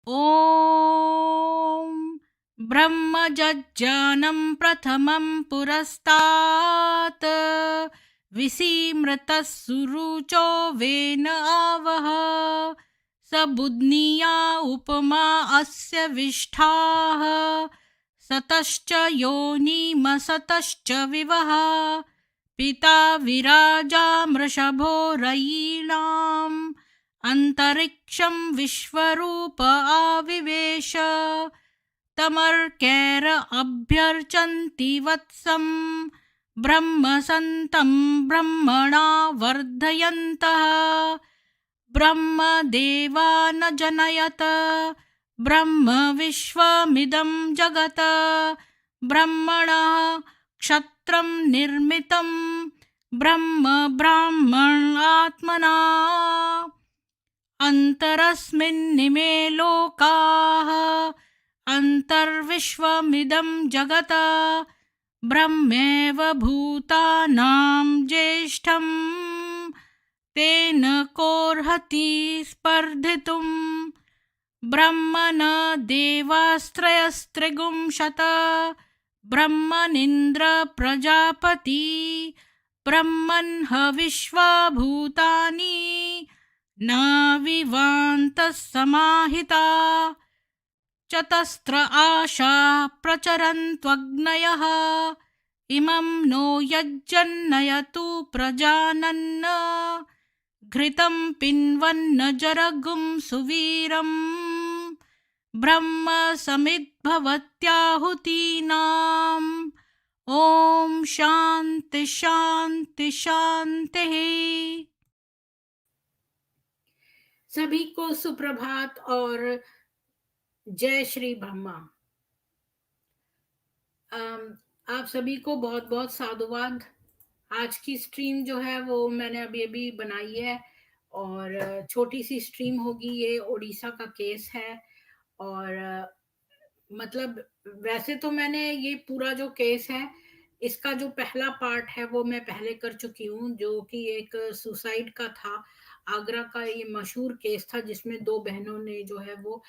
ॐ ब्रह्मजज्ञानं प्रथमं पुरस्तात् विसीमृतः सुरुचो वेन आवः स बुध्निया उपमा अस्य विष्ठाः सतश्च योनिमसतश्च विवः पिता विराजा मृषभो रयीणाम् अन्तरिक्षं विश्वरूप आविवेश तमर्कैर अभ्यर्चन्ति वत्सं ब्रह्मसन्तं ब्रह्मणा वर्धयन्तः ब्रह्मदेवा न जनयत ब्रह्म विश्वमिदं जगत् ब्रह्मणः क्षत्रं निर्मितं ब्रह्म ब्राह्मणात्मना अन्तरस्मिन्निमे लोकाः अन्तर्विश्वमिदं जगत् ब्रह्मैव भूतानां ज्येष्ठं तेन कोऽर्हति स्पर्धितुं ब्रह्मण देवास्त्रयस्त्रिगुंशत ब्रह्मनिन्द्र प्रजापति ब्रह्मन् हविश्वा भूतानि न विवान्तः समाहिता चतस्र आशा प्रचरन्त्वग्नयः इमं नो यज्जन्नयतु प्रजानन् घृतं पिन्वन्न जरगुं सुवीरम् ब्रह्म समिद्भवत्याहुतीनाम् ॐ शान्ति शान्ति शान्तिः। सभी को सुप्रभात और जय श्री ब्रह्मा। आप सभी को बहुत बहुत साधुवाद। आज की स्ट्रीम जो है वो मैंने अभी अभी बनाई है और छोटी सी स्ट्रीम होगी। ये ओडिशा का केस है और मतलब वैसे तो मैंने ये पूरा जो केस है इसका जो पहला पार्ट है वो मैं पहले कर चुकी हूँ, जो कि एक सुसाइड का था। आगरा का ये मशहूर केस था जिसमें दो बहनों ने जो है वो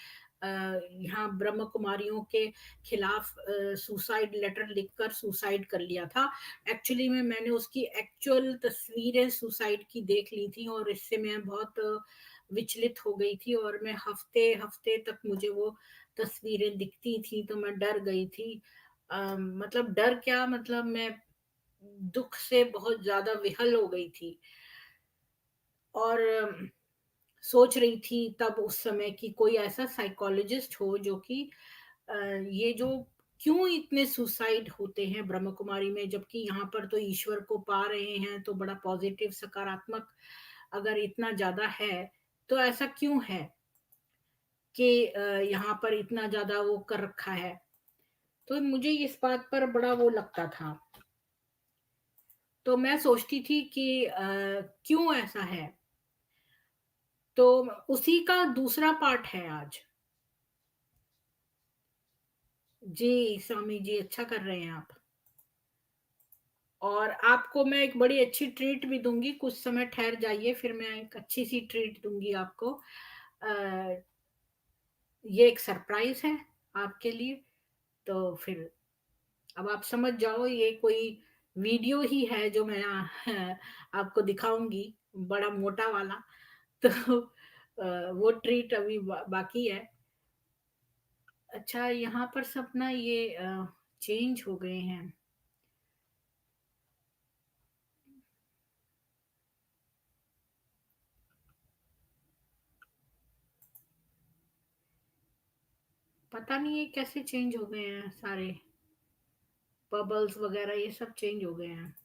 यहाँ ब्रह्म कुमारियों के खिलाफ सुसाइड लेटर लिखकर सुसाइड कर लिया था। एक्चुअली में मैंने उसकी एक्चुअल तस्वीरें सुसाइड की देख ली थी और इससे मैं बहुत विचलित हो गई थी और मैं हफ्ते हफ्ते तक मुझे वो तस्वीरें दिखती थी तो मैं डर गई थी। मतलब डर क्या, मतलब मैं दुख से बहुत ज्यादा विहल हो गई थी और सोच रही थी तब उस समय कि कोई ऐसा साइकोलॉजिस्ट हो जो कि ये जो क्यों इतने सुसाइड होते हैं ब्रह्म कुमारी में, जबकि यहाँ पर तो ईश्वर को पा रहे हैं तो बड़ा पॉजिटिव सकारात्मक अगर इतना ज्यादा है तो ऐसा क्यों है कि यहाँ पर इतना ज्यादा वो कर रखा है। तो मुझे इस बात पर बड़ा वो लगता था, तो मैं सोचती थी कि क्यों ऐसा है। तो उसी का दूसरा पार्ट है आज। जी स्वामी जी, अच्छा कर रहे हैं आप। और आपको मैं एक बड़ी अच्छी ट्रीट भी दूंगी, कुछ समय ठहर जाइए, फिर मैं एक अच्छी सी ट्रीट दूंगी आपको। ये एक सरप्राइज है आपके लिए। तो फिर अब आप समझ जाओ, ये कोई वीडियो ही है जो मैं आपको दिखाऊंगी, बड़ा मोटा वाला। तो वो ट्रीट अभी बाकी है। अच्छा, यहाँ पर सब ना ये चेंज हो गए हैं। पता नहीं ये कैसे चेंज हो गए हैं, सारे बबल्स वगैरह ये सब चेंज हो गए हैं।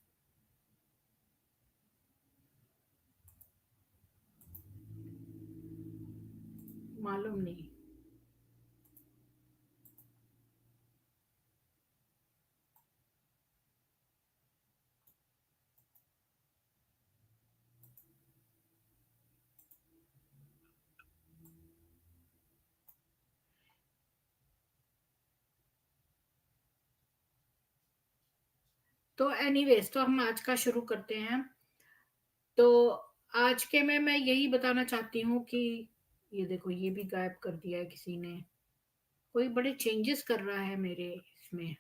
मालूम नहीं। तो एनीवेज, तो हम आज का शुरू करते हैं। तो आज के में मैं यही बताना चाहती हूँ कि ये देखो ये भी गायब कर दिया है किसी ने, कोई बड़े चेंजेस कर रहा है मेरे इसमें।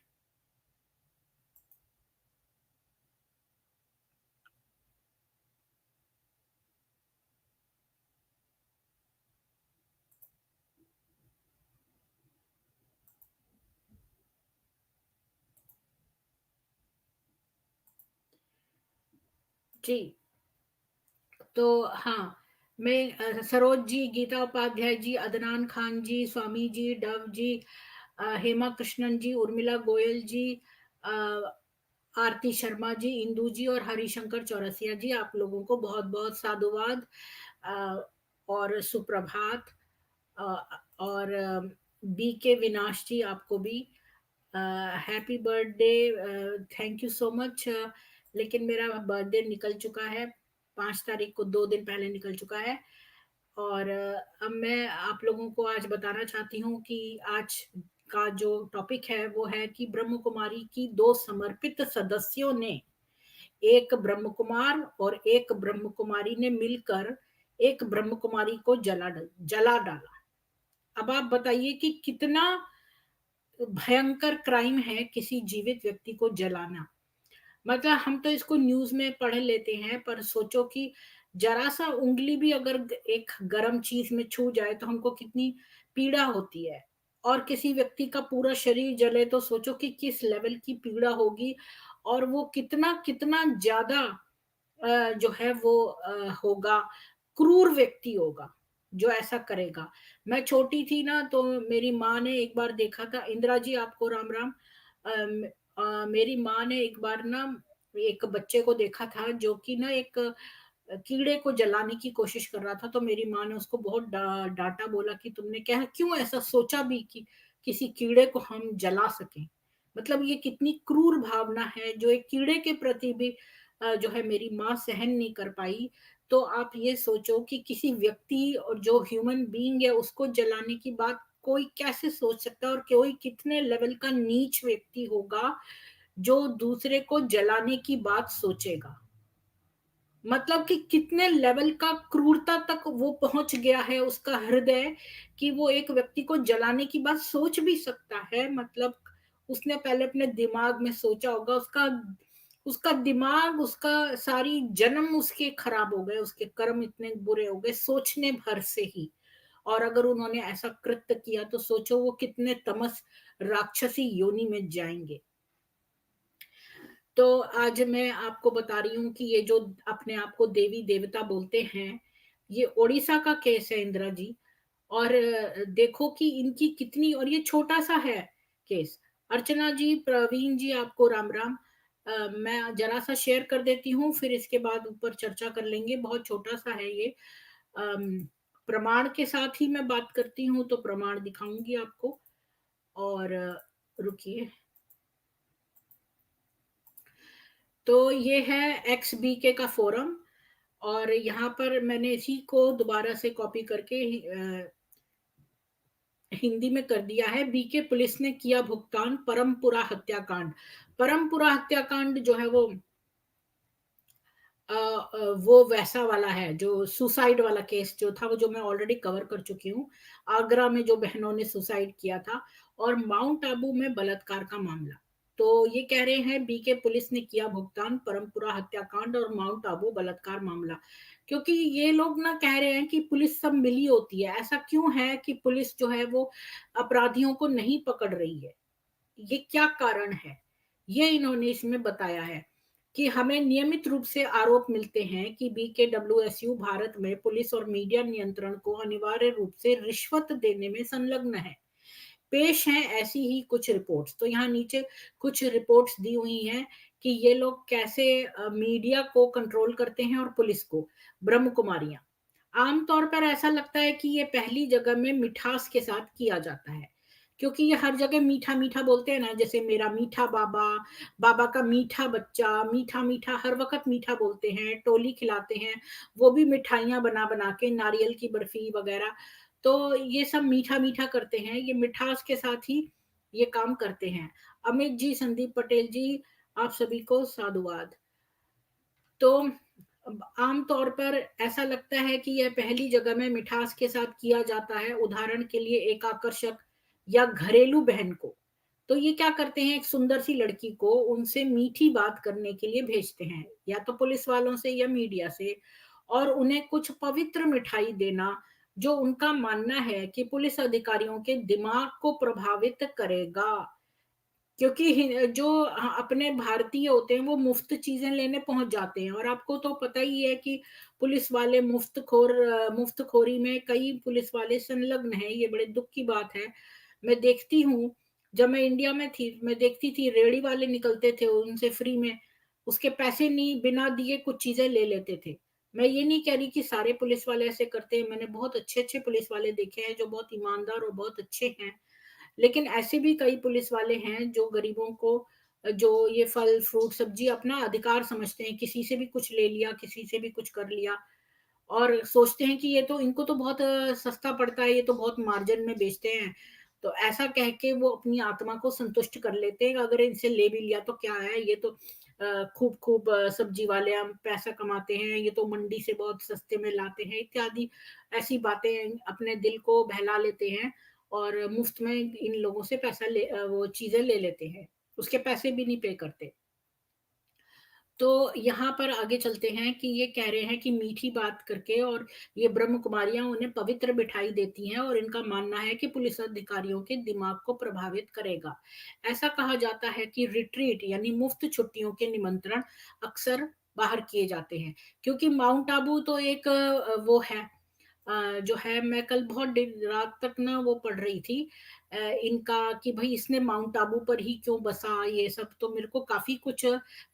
जी, तो हाँ, मैं सरोज जी, गीता उपाध्याय जी, अदनान खान जी, स्वामी जी, डव जी, हेमा कृष्णन जी, उर्मिला गोयल जी, अ, आरती शर्मा जी, इंदू जी और हरिशंकर चौरसिया जी, आप लोगों को बहुत बहुत साधुवाद और सुप्रभात। और बी के विनाश जी, आपको भी happy birthday, thank you so much. लेकिन मेरा बर्थडे निकल चुका है, 5 तारीख को, 2 दिन पहले निकल चुका है। और अब मैं आप लोगों को आज बताना चाहती हूँ कि आज का जो टॉपिक है वो है कि ब्रह्म कुमारी की 2 समर्पित सदस्यों ने, एक ब्रह्म कुमार और एक ब्रह्म कुमारी ने मिलकर एक ब्रह्म कुमारी को जला डाला। अब आप बताइए कि कितना भयंकर क्राइम है किसी जीवित व्यक्ति को जलाना। मतलब हम तो इसको न्यूज में पढ़ लेते हैं, पर सोचो कि जरा सा उंगली भी अगर एक गर्म चीज में छू जाए तो हमको कितनी पीड़ा होती है। और किसी व्यक्ति का पूरा शरीर जले तो सोचो कि किस लेवल की पीड़ा होगी। और वो कितना कितना ज्यादा जो है वो होगा, क्रूर व्यक्ति होगा जो ऐसा करेगा। मैं छोटी थी ना, तो मेरी माँ ने एक बार देखा था, इंदिरा जी आपको राम राम। मेरी माँ ने एक बार ना एक बच्चे को देखा था जो कि ना एक कीड़े को जलाने की कोशिश कर रहा था। तो मेरी माँ ने उसको बहुत डांटा, बोला कि तुमने क्या क्यों ऐसा सोचा भी कि किसी कीड़े को हम जला सकें। मतलब ये कितनी क्रूर भावना है जो एक कीड़े के प्रति भी जो है मेरी माँ सहन नहीं कर पाई। तो आप ये सोचो कि किसी व्यक्ति और जो ह्यूमन बीइंग है उसको जलाने की बात कोई कैसे सोच सकता है, और कोई कितने लेवल का नीच व्यक्ति होगा जो दूसरे को जलाने की बात सोचेगा। मतलब कि कितने लेवल का क्रूरता तक वो पहुंच गया है उसका हृदय, कि वो एक व्यक्ति को जलाने की बात सोच भी सकता है। मतलब उसने पहले अपने दिमाग में सोचा होगा, उसका उसका दिमाग, उसका सारी जन्म उसके खराब हो गए, उसके कर्म इतने बुरे हो गए सोचने भर से ही। और अगर उन्होंने ऐसा कृत्य किया तो सोचो वो कितने तमस राक्षसी योनि में जाएंगे। तो आज मैं आपको बता रही हूँ कि ये जो अपने आप को देवी देवता बोलते हैं, ये ओडिशा का केस है इंदिरा जी। और देखो कि इनकी कितनी, और ये छोटा सा है केस। अर्चना जी, प्रवीण जी, आपको राम राम। मैं जरा सा शेयर कर देती हूँ, फिर इसके बाद ऊपर चर्चा कर लेंगे। बहुत छोटा सा है ये। अम, प्रमाण के साथ ही मैं बात करती हूँ, तो प्रमाण दिखाऊंगी आपको। और रुकिए। तो ये है एक्स बी के का फोरम, और यहाँ पर मैंने इसी को दोबारा से कॉपी करके हिंदी में कर दिया है। बीके पुलिस ने किया भुगतान, परमपुरा हत्याकांड। परमपुरा हत्याकांड जो है वो वैसा वाला है जो सुसाइड वाला केस जो था, वो जो मैं ऑलरेडी कवर कर चुकी हूँ। आगरा में जो बहनों ने सुसाइड किया था, और माउंट आबू में बलात्कार का मामला। तो ये कह रहे हैं बीके पुलिस ने किया भुगतान, परमपुरा हत्याकांड और माउंट आबू बलात्कार मामला। क्योंकि ये लोग ना कह रहे हैं कि पुलिस सब मिली होती है। ऐसा क्यों है कि पुलिस जो है वो अपराधियों को नहीं पकड़ रही है? ये क्या कारण है? ये इन्होंने इसमें बताया है कि हमें नियमित रूप से आरोप मिलते हैं कि बीकेडब्ल्यूएसयू भारत में पुलिस और मीडिया नियंत्रण को अनिवार्य रूप से रिश्वत देने में संलग्न है। पेश हैं ऐसी ही कुछ रिपोर्ट्स। तो यहाँ नीचे कुछ रिपोर्ट्स दी हुई हैं कि ये लोग कैसे मीडिया को कंट्रोल करते हैं और पुलिस को। ब्रह्म कुमारियां, आमतौर पर ऐसा लगता है कि ये पहली जगह में मिठास के साथ किया जाता है, क्योंकि ये हर जगह मीठा मीठा बोलते हैं ना, जैसे मेरा मीठा बाबा, बाबा का मीठा बच्चा, मीठा मीठा हर वक्त मीठा बोलते हैं, टोली खिलाते हैं, वो भी मिठाइयां बना बना के, नारियल की बर्फी वगैरह। तो ये सब मीठा मीठा करते हैं, ये मिठास के साथ ही ये काम करते हैं। अमित जी, संदीप पटेल जी, आप सभी को साधुवाद। तो आम तौर पर ऐसा लगता है कि यह पहली जगह में मिठास के साथ किया जाता है। उदाहरण के लिए एक आकर्षक या घरेलू बहन को, तो ये क्या करते हैं, एक सुंदर सी लड़की को उनसे मीठी बात करने के लिए भेजते हैं, या तो पुलिस वालों से या मीडिया से, और उन्हें कुछ पवित्र मिठाई देना, जो उनका मानना है कि पुलिस अधिकारियों के दिमाग को प्रभावित करेगा। क्योंकि जो अपने भारतीय होते हैं वो मुफ्त चीजें लेने पहुंच जाते हैं, और आपको तो पता ही है कि पुलिस वाले मुफ्तखोरी में कई पुलिस वाले संलग्न हैं। ये बड़े दुख की बात है। मैं देखती हूँ, जब मैं इंडिया में थी मैं देखती थी रेहड़ी वाले निकलते थे उनसे फ्री में, उसके पैसे नहीं, बिना दिए कुछ चीजें ले लेते थे। मैं ये नहीं कह रही कि सारे पुलिस वाले ऐसे करते हैं, मैंने बहुत अच्छे अच्छे पुलिस वाले देखे हैं जो बहुत ईमानदार और बहुत अच्छे हैं। लेकिन ऐसे भी कई पुलिस वाले हैं जो गरीबों को, जो ये फल फ्रूट सब्जी अपना अधिकार समझते हैं, किसी से भी कुछ ले लिया, किसी से भी कुछ कर लिया, और सोचते हैं कि ये तो इनको तो बहुत सस्ता पड़ता है, ये तो बहुत मार्जिन में बेचते हैं। तो ऐसा कह के वो अपनी आत्मा को संतुष्ट कर लेते हैं, अगर इनसे ले भी लिया तो क्या है, ये तो खूब खूब सब्जी वाले हम पैसा कमाते हैं, ये तो मंडी से बहुत सस्ते में लाते हैं, इत्यादि ऐसी बातें अपने दिल को बहला लेते हैं, और मुफ्त में इन लोगों से पैसा वो चीजें ले लेते हैं, उसके पैसे भी नहीं पे करते। तो यहाँ पर आगे चलते हैं कि ये कह रहे हैं कि मीठी बात करके, और ये ब्रह्म कुमारियाँ उन्हें पवित्र मिठाई देती हैं, और इनका मानना है कि पुलिस अधिकारियों के दिमाग को प्रभावित करेगा। ऐसा कहा जाता है कि रिट्रीट यानी मुफ्त छुट्टियों के निमंत्रण अक्सर बाहर किए जाते हैं, क्योंकि माउंट आबू तो एक वो है, जो है, मैं कल बहुत देर रात तक ना वो पढ़ रही थी इनका, कि भाई इसने माउंट आबू पर ही क्यों बसा, ये सब तो मेरे को काफी कुछ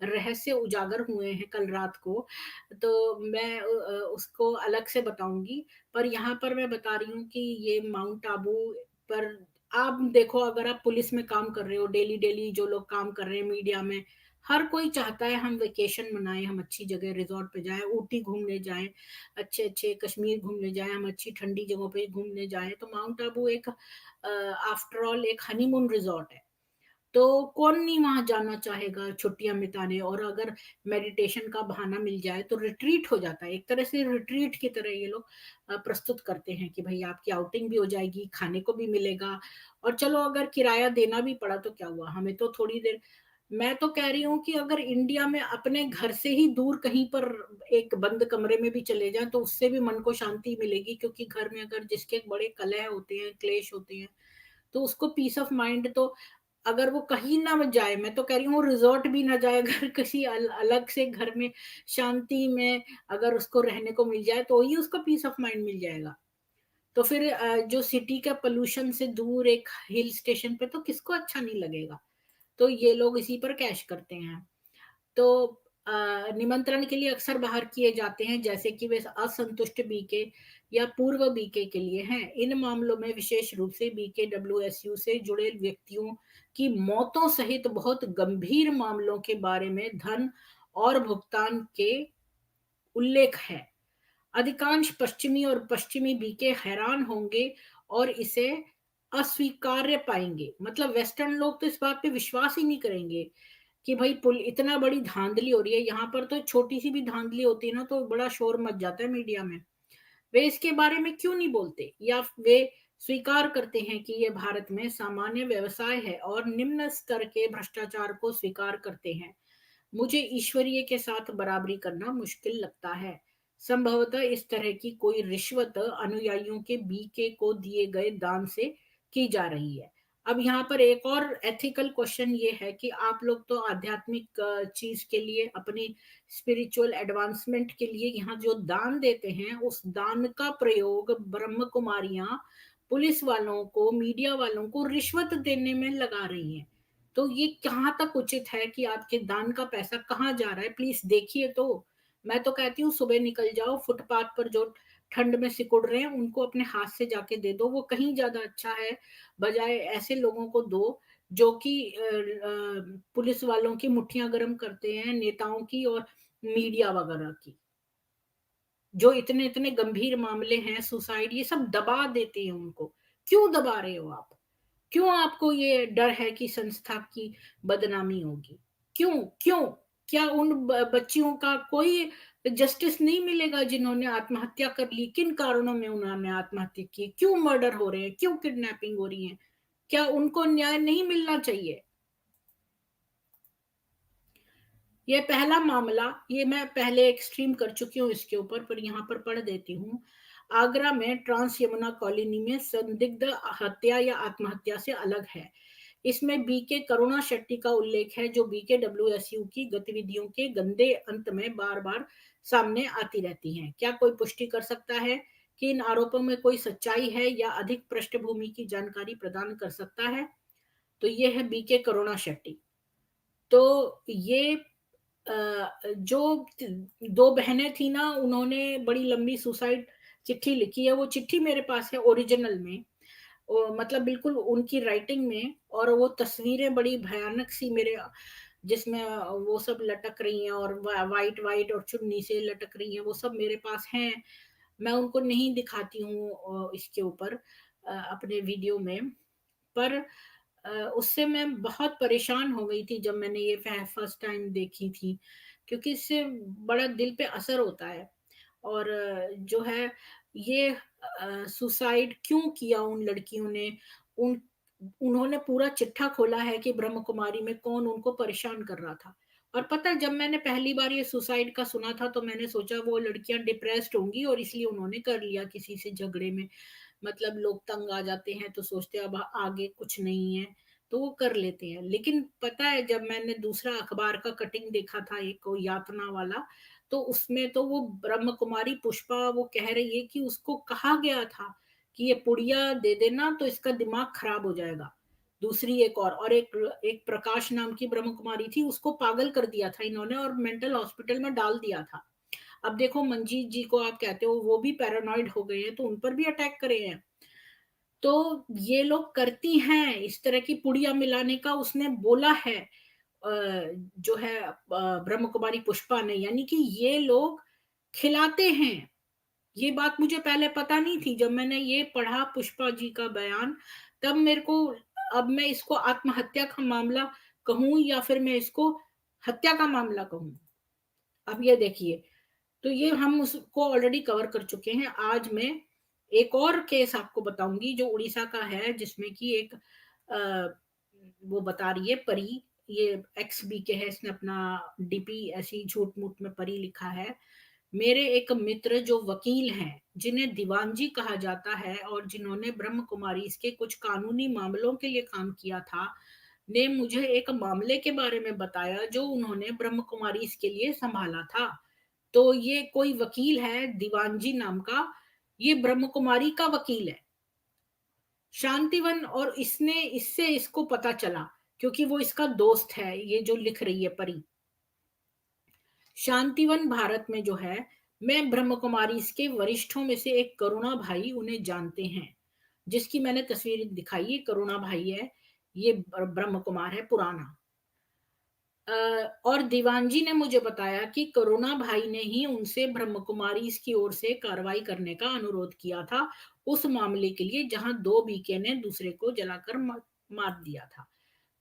रहस्य उजागर हुए हैं कल रात को। तो मैं उसको अलग से बताऊंगी। पर यहाँ पर मैं बता रही हूँ कि ये माउंट आबू पर, आप देखो, अगर आप पुलिस में काम कर रहे हो, डेली डेली जो लोग काम कर रहे हैं मीडिया में, हर कोई चाहता है हम वेकेशन मनाएं, हम अच्छी जगह रिजॉर्ट पे जाएं, ऊटी घूमने जाएं, अच्छे अच्छे कश्मीर घूमने जाएं, हम अच्छी ठंडी जगहों पे घूमने जाएं। तो माउंट आबू एक आफ्टर ऑल एक हनीमून रिजॉर्ट है। तो कौन नहीं वहां जाना चाहेगा छुट्टियां बिताने, और अगर मेडिटेशन का बहाना मिल जाए तो रिट्रीट हो जाता है, एक तरह से रिट्रीट की तरह ये लोग प्रस्तुत करते हैं कि भाई आपकी आउटिंग भी हो जाएगी, खाने को भी मिलेगा, और चलो अगर किराया देना भी पड़ा तो क्या हुआ, हमें तो थोड़ी देर। मैं तो कह रही हूँ कि अगर इंडिया में अपने घर से ही दूर कहीं पर एक बंद कमरे में भी चले जाएं तो उससे भी मन को शांति मिलेगी, क्योंकि घर में अगर जिसके बड़े कलह होते हैं, क्लेश होते हैं, तो उसको पीस ऑफ माइंड तो, अगर वो कहीं ना जाए, मैं तो कह रही हूँ रिजॉर्ट भी ना जाए, अगर किसी अलग से घर में शांति में अगर उसको रहने को मिल जाए तो ही उसको पीस ऑफ माइंड मिल जाएगा। तो फिर जो सिटी का पोल्यूशन से दूर एक हिल स्टेशन पे तो किसको अच्छा नहीं लगेगा। तो ये लोग इसी पर कैश करते हैं। तो निमंत्रण के लिए अक्सर बाहर किए जाते हैं, जैसे कि वे असंतुष्ट बीके या पूर्व बीके के लिए हैं। इन मामलों में विशेष रूप से बीकेडब्ल्यूएसयू से जुड़े व्यक्तियों की मौतों सहित बहुत गंभीर मामलों के बारे में धन और भुगतान के उल्लेख है। अधिकांश पश्चिमी और पश्चिमी बीके हैरान होंगे और इसे अस्वीकार्य पाएंगे, मतलब वेस्टर्न लोग तो इस बात पे विश्वास ही नहीं करेंगे कि भाई पुल इतना बड़ी धांधली हो रही है। यहाँ पर तो छोटी सी भी धांधली होती है ना तो बड़ा शोर मच जाता है मीडिया में। वे इसके बारे में क्यों नहीं बोलते, या वे स्वीकार करते हैं कि यह भारत में सामान्य व्यवसाय है और निम्न स्तर के भ्रष्टाचार को स्वीकार करते हैं। मुझे ईश्वरीय के साथ बराबरी करना मुश्किल लगता है। संभवतः इस तरह की कोई रिश्वत अनुयायियों के बीके को दिए गए दान से की जा रही है। अब यहाँ पर एक और एथिकल क्वेश्चन ये है कि आप लोग तो आध्यात्मिक चीज के लिए, अपनी स्पिरिचुअल एडवांसमेंट के लिए यहाँ जो दान देते हैं, उस दान का प्रयोग ब्रह्म कुमारियां पुलिस वालों को, मीडिया वालों को रिश्वत देने में लगा रही हैं। तो ये कहाँ तक उचित है कि आपके दान का पैसा कहाँ जा रहा है, प्लीज देखिए। तो मैं तो कहती हूँ सुबह निकल जाओ, फुटपाथ पर जो ठंड में सिकुड़ रहे हैं उनको अपने हाथ से जाके दे दो, वो कहीं ज्यादा अच्छा है, बजाय ऐसे लोगों को दो जो कि पुलिस वालों की मुट्ठियां गर्म करते हैं, नेताओं की और मीडिया वगैरह की, जो इतने इतने गंभीर मामले हैं, सुसाइड, ये सब दबा देते हैं उनको। क्यों दबा रहे हो आप? क्यों आपको ये डर है कि संस्था की बदनामी होगी? क्यों? क्यों? क्या उन बच्चियों का कोई जस्टिस नहीं मिलेगा जिन्होंने आत्महत्या कर ली, किन कारणों में उन्होंने आत्महत्या की, क्यों मर्डर हो रहे हैं, क्यों किडनैपिंग हो रही है, क्या उनको न्याय नहीं मिलना चाहिए? ये पहला मामला, ये मैं पहले एक स्ट्रीम कर चुकी हूँ इसके ऊपर, पर यहाँ पर पढ़ देती हूँ। आगरा में ट्रांस यमुना कॉलोनी में संदिग्ध हत्या या आत्महत्या से अलग है। इसमें बीके करुणा शेट्टी का उल्लेख है, जो बीकेडब्ल्यूएसयू की गतिविधियों के गंदे अंत में बार बार सामने आती रहती हैं। क्या कोई पुष्टि कर सकता है कि इन आरोपों में कोई सच्चाई है या अधिक पृष्ठभूमि की जानकारी प्रदान कर सकता है? तो ये है बीके करुणा शेट्टी। तो ये जो दो बहनें थी ना, उन्होंने बड़ी लंबी सुसाइड चिट्ठी लिखी है। वो चिट्ठी मेरे पास है ओरिजिनल में, मतलब बिल्कुल उनकी राइटिंग में, और वो तस्वीरें बड़ी भयानक सी मेरे, जिसमें वो सब लटक रही हैं और वाइट वाइट और चुन्नी से लटक रही हैं, वो सब मेरे पास हैं। मैं उनको नहीं दिखाती हूँ इसके ऊपर अपने वीडियो में, पर उससे मैं बहुत परेशान हो गई थी जब मैंने ये फर्स्ट टाइम देखी थी, क्योंकि इससे बड़ा दिल पे असर होता है। और जो है ये सुसाइड क्यों किया उन लड़कियों ने, उन उन्होंने पूरा चिट्ठा खोला है कि ब्रह्म कुमारी में कौन उनको परेशान कर रहा था। और पता है, जब मैंने पहली बार ये सुसाइड का सुना था तो मैंने सोचा वो लड़कियां डिप्रेस्ड होंगी और इसलिए उन्होंने कर लिया किसी से झगड़े में। मतलब लोग तंग आ जाते हैं तो सोचते हैं अब आगे कुछ नहीं है, तो वो कर लेते हैं। लेकिन पता है, जब मैंने दूसरा अखबार का कटिंग देखा था एक वो यातना वाला, तो उसमें तो वो ब्रह्म कुमारी पुष्पा वो कह रही है कि उसको कहा गया था कि ये पुड़िया दे देना तो इसका दिमाग खराब हो जाएगा। दूसरी एक और एक एक प्रकाश नाम की ब्रह्म कुमारी थी, उसको पागल कर दिया था इन्होंने और मेंटल हॉस्पिटल में डाल दिया था। अब देखो मंजीत जी को आप कहते हो वो भी पैरानॉइड हो गए हैं, तो उन पर भी अटैक करे हैं। तो ये लोग करती हैं इस तरह की पुड़िया मिलाने का, उसने बोला है जो है ब्रह्म कुमारी पुष्पा ने, यानी कि ये लोग खिलाते हैं। ये बात मुझे पहले पता नहीं थी। जब मैंने ये पढ़ा पुष्पा जी का बयान, तब मेरे को, अब मैं इसको आत्महत्या का मामला कहूं या फिर मैं इसको हत्या का मामला कहूं। अब ये देखिए, तो ये हम उसको ऑलरेडी कवर कर चुके हैं। आज मैं एक और केस आपको बताऊंगी जो उड़ीसा का है, जिसमें कि एक वो बता रही है परी, ये एक्स बी के है, इसने अपना डीपी ऐसी झूठ मूठ में परी लिखा है। मेरे एक मित्र जो वकील हैं, जिन्हें दीवानजी कहा जाता है और जिन्होंने ब्रह्म कुमारी इसके कुछ कानूनी मामलों के लिए काम किया था, ने मुझे एक मामले के बारे में बताया जो उन्होंने ब्रह्म कुमारी इसके लिए संभाला था। तो ये कोई वकील है दीवानजी नाम का, ये ब्रह्म कुमारी का वकील है शांतिवन, और इसने इससे इसको पता चला, क्योंकि वो इसका दोस्त है, ये जो लिख रही है परी। शांतिवन भारत में जो है, मैं ब्रह्म कुमारी इसके वरिष्ठों में से एक करुणा भाई उन्हें जानते हैं, जिसकी मैंने तस्वीर दिखाई है। करुणा भाई है, ये ब्रह्म कुमार है पुराना। और दीवानजी ने मुझे बताया कि करुणा भाई ने ही उनसे ब्रह्म कुमारी इसकी ओर से कार्रवाई करने का अनुरोध किया था, उस मामले के लिए जहां दो बीके ने दूसरे को जलाकर मार दिया था।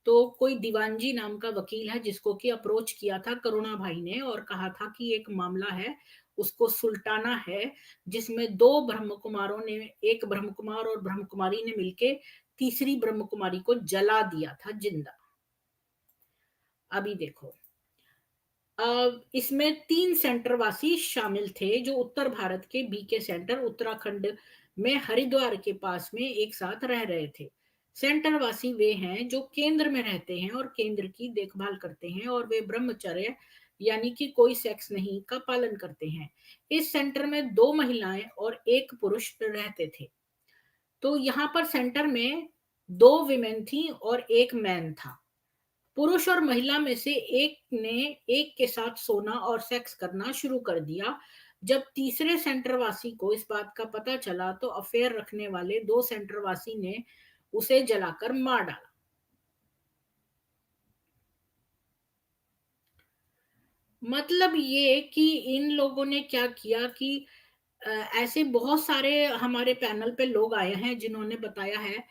तो कोई दीवानजी नाम का वकील है जिसको कि अप्रोच किया था करुणा भाई ने, और कहा था कि एक मामला है, उसको सुलटाना है, जिसमें दो ब्रह्म कुमारों ने, एक ब्रह्म कुमार और ब्रह्म कुमारी ने मिलके तीसरी ब्रह्म कुमारी को जला दिया था जिंदा। अभी देखो, इसमें 3 सेंटरवासी शामिल थे जो उत्तर भारत के बीके सेंटर उत्तराखंड में हरिद्वार के पास में एक साथ रह रहे थे। सेंटरवासी वे हैं जो केंद्र में रहते हैं और केंद्र की देखभाल करते हैं, और वे ब्रह्मचर्य यानी कि कोई सेक्स नहीं का पालन करते हैं। इस सेंटर में 2 महिलाएं और 1 पुरुष रहते थे। तो यहाँ पर सेंटर में 2 विमेन थी और 1 मैन था। पुरुष और महिला में से एक ने एक के साथ सोना और सेक्स करना शुरू कर दिया। जब तीसरे सेंटरवासी को इस बात का पता चला तो अफेयर रखने वाले 2 सेंटरवासी ने उसे जलाकर मार डाला। मतलब ये कि इन लोगों ने क्या किया कि ऐसे बहुत सारे हमारे पैनल पे लोग आए हैं जिन्होंने बताया है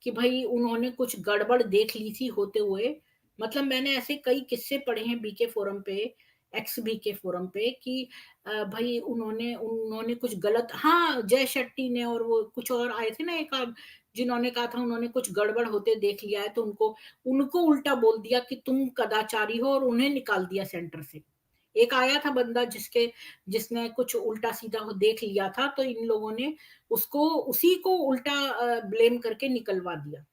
कि भाई उन्होंने कुछ गड़बड़ देख ली थी होते हुए। मतलब मैंने ऐसे कई किस्से पढ़े हैं बीके फोरम पे, एक्स-बी के फोरम पे कि भई उन्होंने उन्होंने कुछ गलत, हाँ, जय शेट्टी ने और वो कुछ और आए थे ना एक आध, जिन्होंने कहा था उन्होंने कुछ गड़बड़ होते देख लिया है, तो उनको उनको उल्टा बोल दिया कि तुम कदाचारी हो, और उन्हें निकाल दिया सेंटर से। एक आया था बंदा जिसने कुछ उल्टा-सीधा देख लिया था, तो इन लोगों ने उसको उसी को उल्टा ब्लेम करके निकलवा दिया।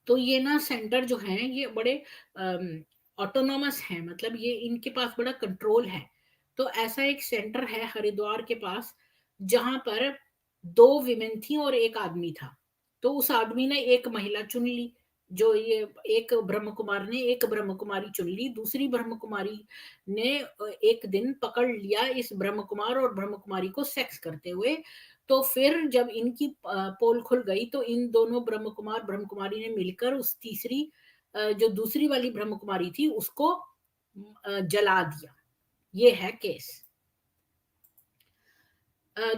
तो ये ना सेंटर जो हैं ये बड़े ऑटोनॉमस हैं, मतलब ये इनके पास बड़ा कंट्रोल है। तो ऐसा एक सेंटर है हरिद्वार के पास, जहाँ पर 2 विमेन थी और 1 आदमी था। तो उस आदमी ने एक महिला चुन ली, जो ये एक ब्रह्म कुमार ने एक ब्रह्म कुमारी चुन ली, दूसरी ब्रह्म कुमारी ने एक दिन पकड़ लिया इस ब्रह्म कुमार और ब्रह्म कुमारी को सेक्स करते हुए। तो फिर जब इनकी पोल खुल गई, तो इन दोनों ब्रह्म कुमार ब्रह्म कुमारी ने मिलकर उस तीसरी जो दूसरी वाली ब्रह्म कुमारी थी उसको जला दिया। ये है केस।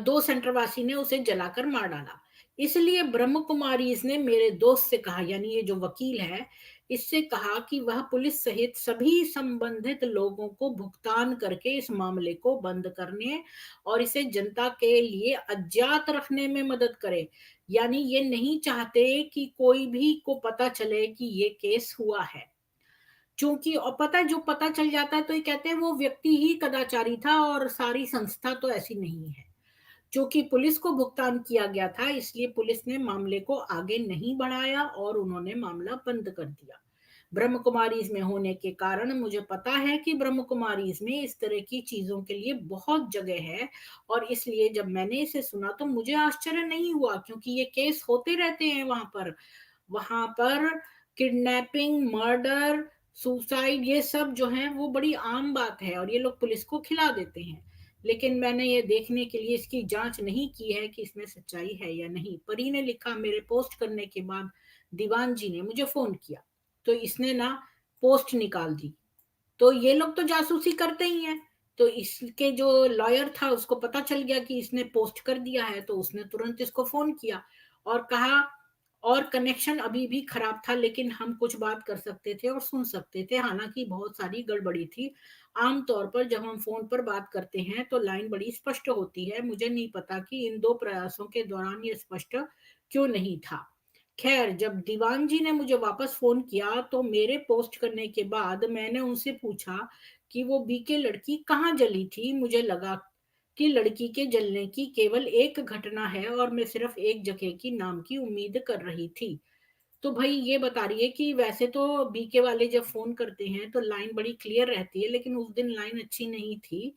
2 सेंटरवासी ने उसे जलाकर मार डाला। इसलिए ब्रह्म कुमारीज़ ने मेरे दोस्त से कहा, यानी ये जो वकील है, इससे कहा कि वह पुलिस सहित सभी संबंधित लोगों को भुगतान करके इस मामले को बंद करने और इसे जनता के लिए अज्ञात रखने में मदद करे। यानी ये नहीं चाहते कि कोई भी को पता चले कि ये केस हुआ है। चूँकि और पता है, जो पता चल जाता है तो ये कहते हैं वो व्यक्ति ही कदाचारी था और सारी संस्था तो ऐसी नहीं है। चूँकि पुलिस को भुगतान किया गया था, इसलिए पुलिस ने मामले को आगे नहीं बढ़ाया और उन्होंने मामला बंद कर दिया। ब्रह्म कुमारीज़ में होने के कारण मुझे पता है कि ब्रह्म कुमारीज़ में इस तरह की चीज़ों के लिए बहुत जगह है, और इसलिए जब मैंने इसे सुना तो मुझे आश्चर्य नहीं हुआ, क्योंकि ये केस होते रहते हैं वहाँ पर। वहाँ पर किडनैपिंग, मर्डर, सुसाइड, ये सब जो है वो बड़ी आम बात है और ये लोग पुलिस को खिला देते हैं। लेकिन मैंने ये देखने के लिए इसकी जाँच नहीं की है कि इसमें सच्चाई है या नहीं। परी ने लिखा, मेरे पोस्ट करने के बाद दीवान जी ने मुझे फ़ोन किया, तो इसने ना पोस्ट निकाल दी। तो ये लोग तो जासूसी करते ही हैं। तो इसके जो लॉयर था उसको पता चल गया कि इसने पोस्ट कर दिया है, तो उसने तुरंत इसको फ़ोन किया और कहा, और कनेक्शन अभी भी खराब था, लेकिन हम कुछ बात कर सकते थे और सुन सकते थे, हालाँकि बहुत सारी गड़बड़ी थी। आम तौर पर जब हम फ़ोन पर बात करते हैं तो लाइन बड़ी स्पष्ट होती है। मुझे नहीं पता कि इन 2 प्रयासों के दौरान ये स्पष्ट क्यों नहीं था। ख़ैर, जब दीवान जी ने मुझे वापस फ़ोन किया तो मेरे पोस्ट करने के बाद मैंने उनसे पूछा कि वो बीके लड़की कहाँ जली थी? मुझे लगा कि लड़की के जलने की केवल एक घटना है और मैं सिर्फ़ एक जगह की नाम की उम्मीद कर रही थी। तो भई ये बता रही है कि वैसे तो बीके वाले जब फ़ोन करते हैं तो लाइन बड़ी क्लियर रहती है, लेकिन उस दिन लाइन अच्छी नहीं थी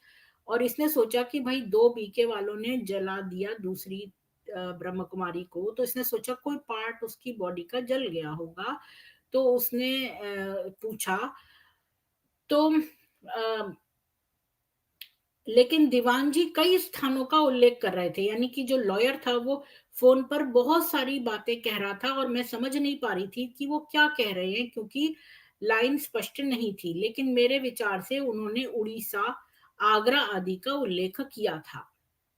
और इसने सोचा कि भई 2 बीके वालों ने जला दिया दूसरी ब्रह्म कुमारी को, तो इसने सोचा कोई पार्ट उसकी बॉडी का जल गया होगा। तो उसने पूछा, तो अ, लेकिन दीवान जी कई स्थानों का उल्लेख कर रहे थे, यानी कि जो लॉयर था वो फ़ोन पर बहुत सारी बातें कह रहा था और मैं समझ नहीं पा रही थी कि वो क्या कह रहे हैं, क्योंकि लाइन स्पष्ट नहीं थी। लेकिन मेरे विचार से उन्होंने उड़ीसा, आगरा आदि का उल्लेख किया था।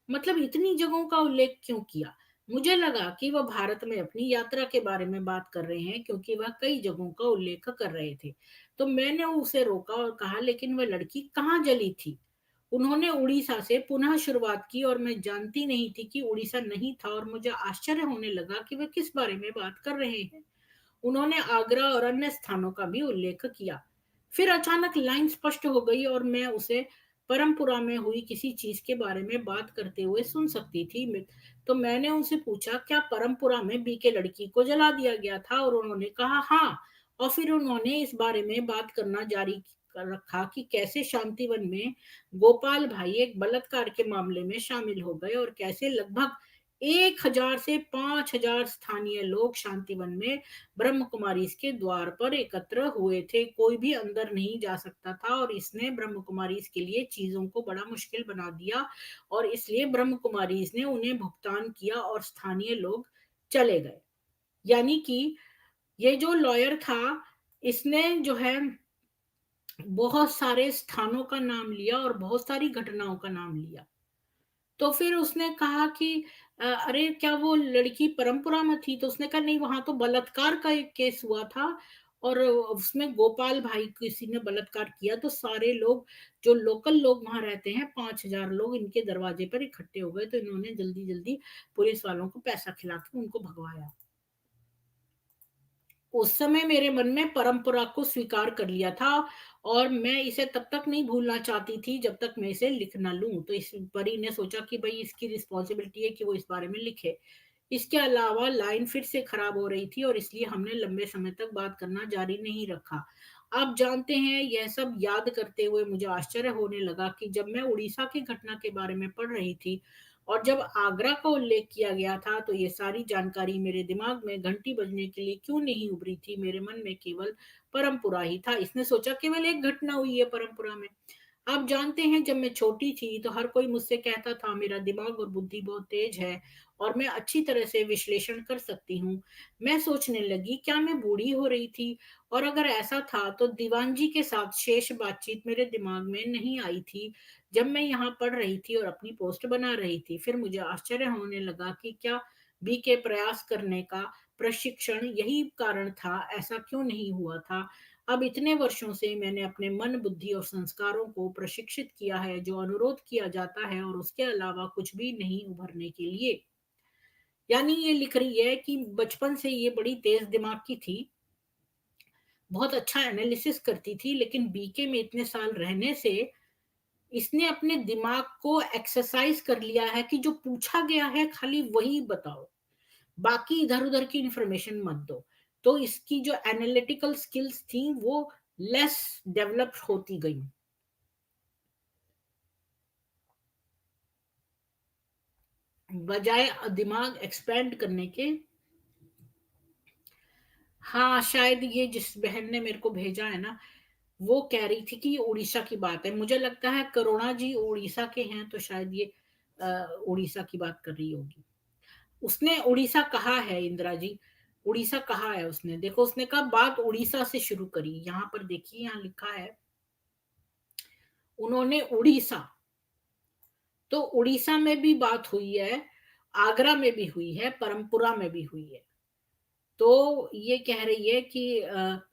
मतलब इतनी जगहों का उल्लेख क्यों किया? मुझे लगा कि वह भारत में अपनी यात्रा के बारे में बात कर रहे हैं, क्योंकि वह कई जगहों का उल्लेख कर रहे थे। तो मैंने उसे रोका और कहा, लेकिन वह लड़की कहाँ जली थी? उन्होंने उड़ीसा से पुनः शुरुआत की और मैं जानती नहीं थी कि उड़ीसा नहीं था और मुझे आश्चर्य होने लगा कि वे किस बारे में बात कर रहे हैं। उन्होंने आगरा और अन्य स्थानों का भी उल्लेख किया। फिर अचानक लाइन स्पष्ट हो गई और मैं उसे परमपुरा में हुई किसी चीज के बारे में बात करते हुए सुन सकती थी। तो मैंने उनसे पूछा, क्या परमपुरा में बीके लड़की को जला दिया गया था? और उन्होंने कहा हाँ। और फिर उन्होंने इस बारे में बात करना जारी कर रखा कि कैसे शांतिवन में गोपाल भाई एक बलात्कार के मामले में शामिल हो गए और कैसे लगभग 1000 से 5000 स्थानीय लोग शांतिवन में ब्रह्म कुमारी के द्वार पर एकत्र हुए थे। कोई भी अंदर नहीं जा सकता था और इसने ब्रह्म कुमारी के लिए चीजों को बड़ा मुश्किल बना दिया और इसलिए ब्रह्म कुमारी ने उन्हें भुगतान किया और स्थानीय लोग चले गए। यानी कि ये जो लॉयर था, इसने जो है बहुत सारे स्थानों का नाम लिया और बहुत सारी घटनाओं का नाम लिया। तो फिर उसने कहा कि अरे क्या वो लड़की परमपुरा में थी? तो उसने कहा नहीं, वहां तो बलात्कार का एक केस हुआ था और उसमें गोपाल भाई किसी ने बलात्कार किया, तो सारे लोग, जो लोकल लोग वहां रहते हैं, 5,000 लोग इनके दरवाजे पर इकट्ठे हो गए, तो इन्होंने जल्दी जल्दी पुलिस वालों को पैसा खिला के उनको भगवाया। उस समय मेरे मन में परंपरा को स्वीकार कर लिया था और मैं इसे तब तक नहीं भूलना चाहती थी जब तक मैं इसे लिख ना लूं। तो इस परी ने सोचा कि भाई इसकी रिस्पॉन्सिबिलिटी है कि वो इस बारे में लिखे। इसके अलावा लाइन फिर से खराब हो रही थी और इसलिए हमने लंबे समय तक बात करना जारी नहीं रखा। आप जानते हैं, यह सब याद करते हुए मुझे आश्चर्य होने लगा कि जब मैं उड़ीसा की घटना के बारे में पढ़ रही थी और जब आगरा का उल्लेख किया गया था, तो ये सारी जानकारी मेरे दिमाग में घंटी बजने के लिए क्यों नहीं उभरी थी। मेरे मन में केवल परमपुरा ही था। इसने सोचा केवल एक घटना हुई है परमपुरा में। आप जानते हैं, जब मैं छोटी थी तो हर कोई मुझसे कहता था मेरा दिमाग और बुद्धि बहुत तेज है और मैं अच्छी तरह से विश्लेषण कर सकती हूँ। मैं सोचने लगी, क्या मैं बूढ़ी हो रही थी? और अगर ऐसा था तो दीवान जी के साथ शेष बातचीत मेरे दिमाग में नहीं आई थी जब मैं यहाँ पढ़ रही थी और अपनी पोस्ट बना रही थी। फिर मुझे आश्चर्य होने लगा कि क्या बी के प्रयास करने का प्रशिक्षण यही कारण था? ऐसा क्यों नहीं हुआ था? अब इतने वर्षों से मैंने अपने मन, बुद्धि और संस्कारों को प्रशिक्षित किया है जो अनुरोध किया जाता है और उसके अलावा कुछ भी नहीं उभरने के लिए। यानी ये लिख रही है कि बचपन से ये बड़ी तेज दिमाग की थी, बहुत अच्छा एनालिसिस करती थी, लेकिन बीके में इतने साल रहने से इसने अपने दिमाग को एक्सरसाइज कर लिया है कि जो पूछा गया है खाली वही बताओ, बाकी इधर उधर की इंफॉर्मेशन मत दो। तो इसकी जो एनालिटिकल स्किल्स थी वो लेस डेवलप होती गई बजाय दिमाग एक्सपेंड करने के। हाँ, शायद ये जिस बहन ने मेरे को भेजा है ना, वो कह रही थी कि ये उड़ीसा की बात है। मुझे लगता है करुणा जी उड़ीसा के हैं, तो शायद ये उड़ीसा की बात कर रही होगी। उसने उड़ीसा कहा है, इंदिरा जी, उड़ीसा कहा है उसने। देखो, उसने कहा बात उड़ीसा से शुरू करी। यहाँ पर देखिए, यहाँ लिखा है उन्होंने उड़ीसा। तो उड़ीसा में भी बात हुई है, आगरा में भी हुई है, परमपुरा में भी हुई है। तो ये कह रही है कि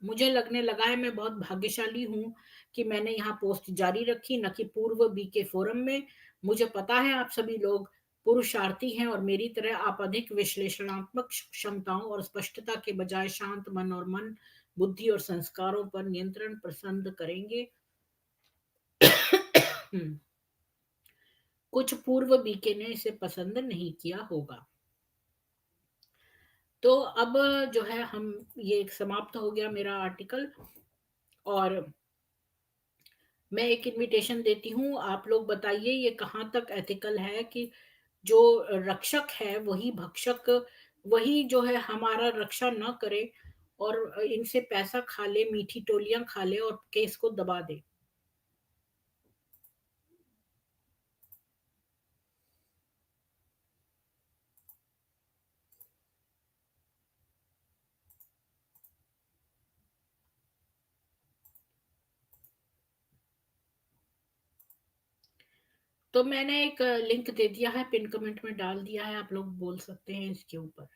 मुझे लगने लगा है मैं बहुत भाग्यशाली हूँ कि मैंने यहाँ पोस्ट जारी रखी, न कि पूर्व बीके फोरम में। मुझे पता है आप सभी लोग पुरुषार्थी हैं और मेरी तरह आप अधिक विश्लेषणात्मक क्षमताओं और स्पष्टता के बजाय शांत मन और मन, बुद्धि और संस्कारों पर नियंत्रण पसंद करेंगे। कुछ पूर्व बीके ने इसे पसंद नहीं किया होगा। तो अब जो है, हम ये समाप्त हो गया मेरा आर्टिकल। और मैं एक इनविटेशन देती हूँ, आप लोग बताइए ये कहाँ तक एथिकल है कि जो रक्षक है वही भक्षक, वही जो है हमारा रक्षा न करे और इनसे पैसा खा ले, मीठी टोलियां खा ले और केस को दबा दे। तो मैंने एक लिंक दे दिया है, पिन कमेंट में डाल दिया है, आप लोग बोल सकते हैं इसके ऊपर।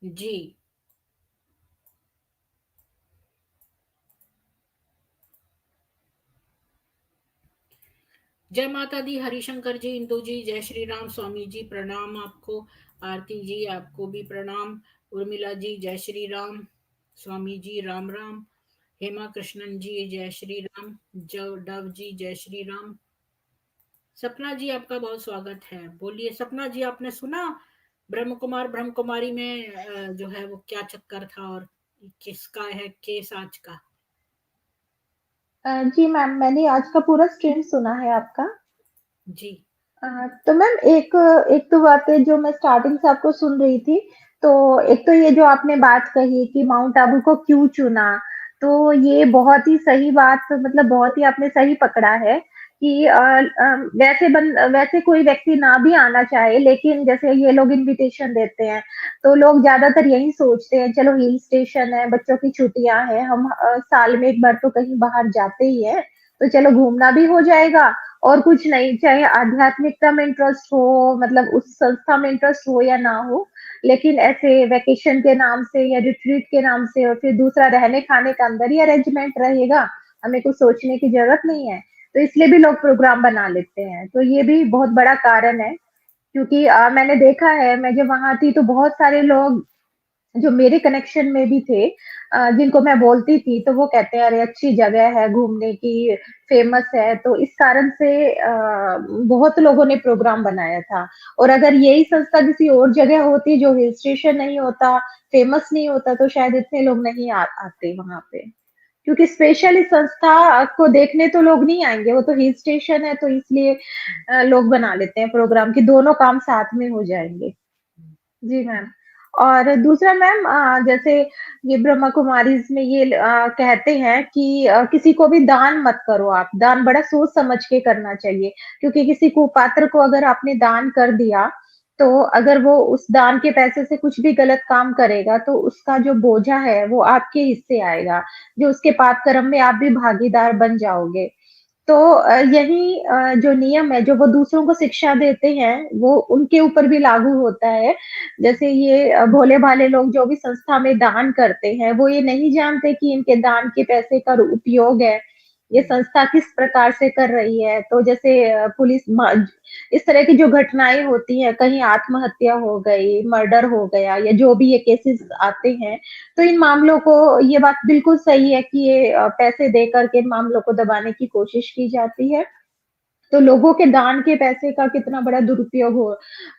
जी, जय माता दी, हरिशंकर जी, इंदू जी, जय श्री राम, स्वामी जी प्रणाम आपको, आरती जी आपको भी प्रणाम, उर्मिला जी जय श्री राम, स्वामी जी राम राम, हेमा कृष्णन जी जय श्री राम, जव डव जी जय श्री राम। सपना जी आपका बहुत स्वागत है। बोलिए सपना जी, आपने सुना ब्रह्म कुमार ब्रह्म कुमारी में जो है वो क्या चक्कर था और किसका है केस आज का? जी मैम, मैंने आज का पूरा स्ट्रीम सुना है आपका। जी। अ, तो मैम एक एक तो बातें जो मैं स्टार्टिंग से आपको सुन रही थी, तो एक तो ये जो आपने बात कही कि माउंट आबू को क्यों चुना, तो ये बहुत ही सही बात, मतलब बहुत ही आपने सही पकड़ा है कि वैसे कोई व्यक्ति ना भी आना चाहे, लेकिन जैसे ये लोग इनविटेशन देते हैं, तो लोग ज़्यादातर यही सोचते हैं, चलो हिल स्टेशन है, बच्चों की छुट्टियाँ हैं, हम साल में 1 बार तो कहीं बाहर जाते ही हैं, तो चलो घूमना भी हो जाएगा और कुछ नहीं, चाहे आध्यात्मिकता में इंटरेस्ट हो, मतलब उस संस्था में इंटरेस्ट हो या ना हो, लेकिन ऐसे वैकेशन के नाम से या रिट्रीट के नाम से और फिर दूसरा रहने-खाने का अंदर ही अरेंजमेंट रहेगा, हमें कुछ सोचने की ज़रूरत नहीं है। तो इसलिए भी लोग प्रोग्राम बना लेते हैं। तो ये भी बहुत बड़ा कारण है, क्योंकि मैंने देखा है, मैं जब वहाँ थी तो बहुत सारे लोग जो मेरे कनेक्शन में भी थे, जिनको मैं बोलती थी तो वो कहते हैं अरे अच्छी जगह है घूमने की, फेमस है, तो इस कारण से बहुत लोगों ने प्रोग्राम बनाया था। और अगर यही संस्था किसी और जगह होती जो हिल स्टेशन नहीं होता, फेमस नहीं होता, तो शायद इतने लोग नहीं आते वहाँ पे। क्योंकि स्पेशल इस संस्था को देखने तो लोग नहीं आएँगे, वो तो हिल स्टेशन है, तो इसलिए लोग बना लेते हैं प्रोग्राम कि दोनों काम साथ में हो जाएँगे। जी मैम। और दूसरा मैम, जैसे ये ब्रह्मा कुमारीज़ में ये कहते हैं कि किसी को भी दान मत करो आप, दान बड़ा सोच समझ के करना चाहिए, क्योंकि किसी कुपात्र को अगर आपने दान कर दिया, तो अगर वो उस दान के पैसे से कुछ भी गलत काम करेगा, तो उसका जो बोझा है, वो आपके हिस्से आएगा, जो उसके पाप कर्म में आप भी भागीदार बन जाओगे। तो यही जो नियम है, जो वो दूसरों को शिक्षा देते हैं, वो उनके ऊपर भी लागू होता है। जैसे ये भोले-भाले लोग जो भी संस्था में दान करते हैं, वो ये नहीं जानते कि इनके दान के पैसे का उपयोग है, ये संस्था किस प्रकार से कर रही है। तो जैसे पुलिस इस तरह की जो घटनाएँ होती हैं, कहीं आत्महत्या हो गई, मर्डर हो गया या जो भी ये केसेस आते हैं, तो इन मामलों को, ये बात बिल्कुल सही है कि ये पैसे दे कर के इन मामलों को दबाने की कोशिश की जाती है। तो लोगों के दान के पैसे का कितना बड़ा दुरुपयोग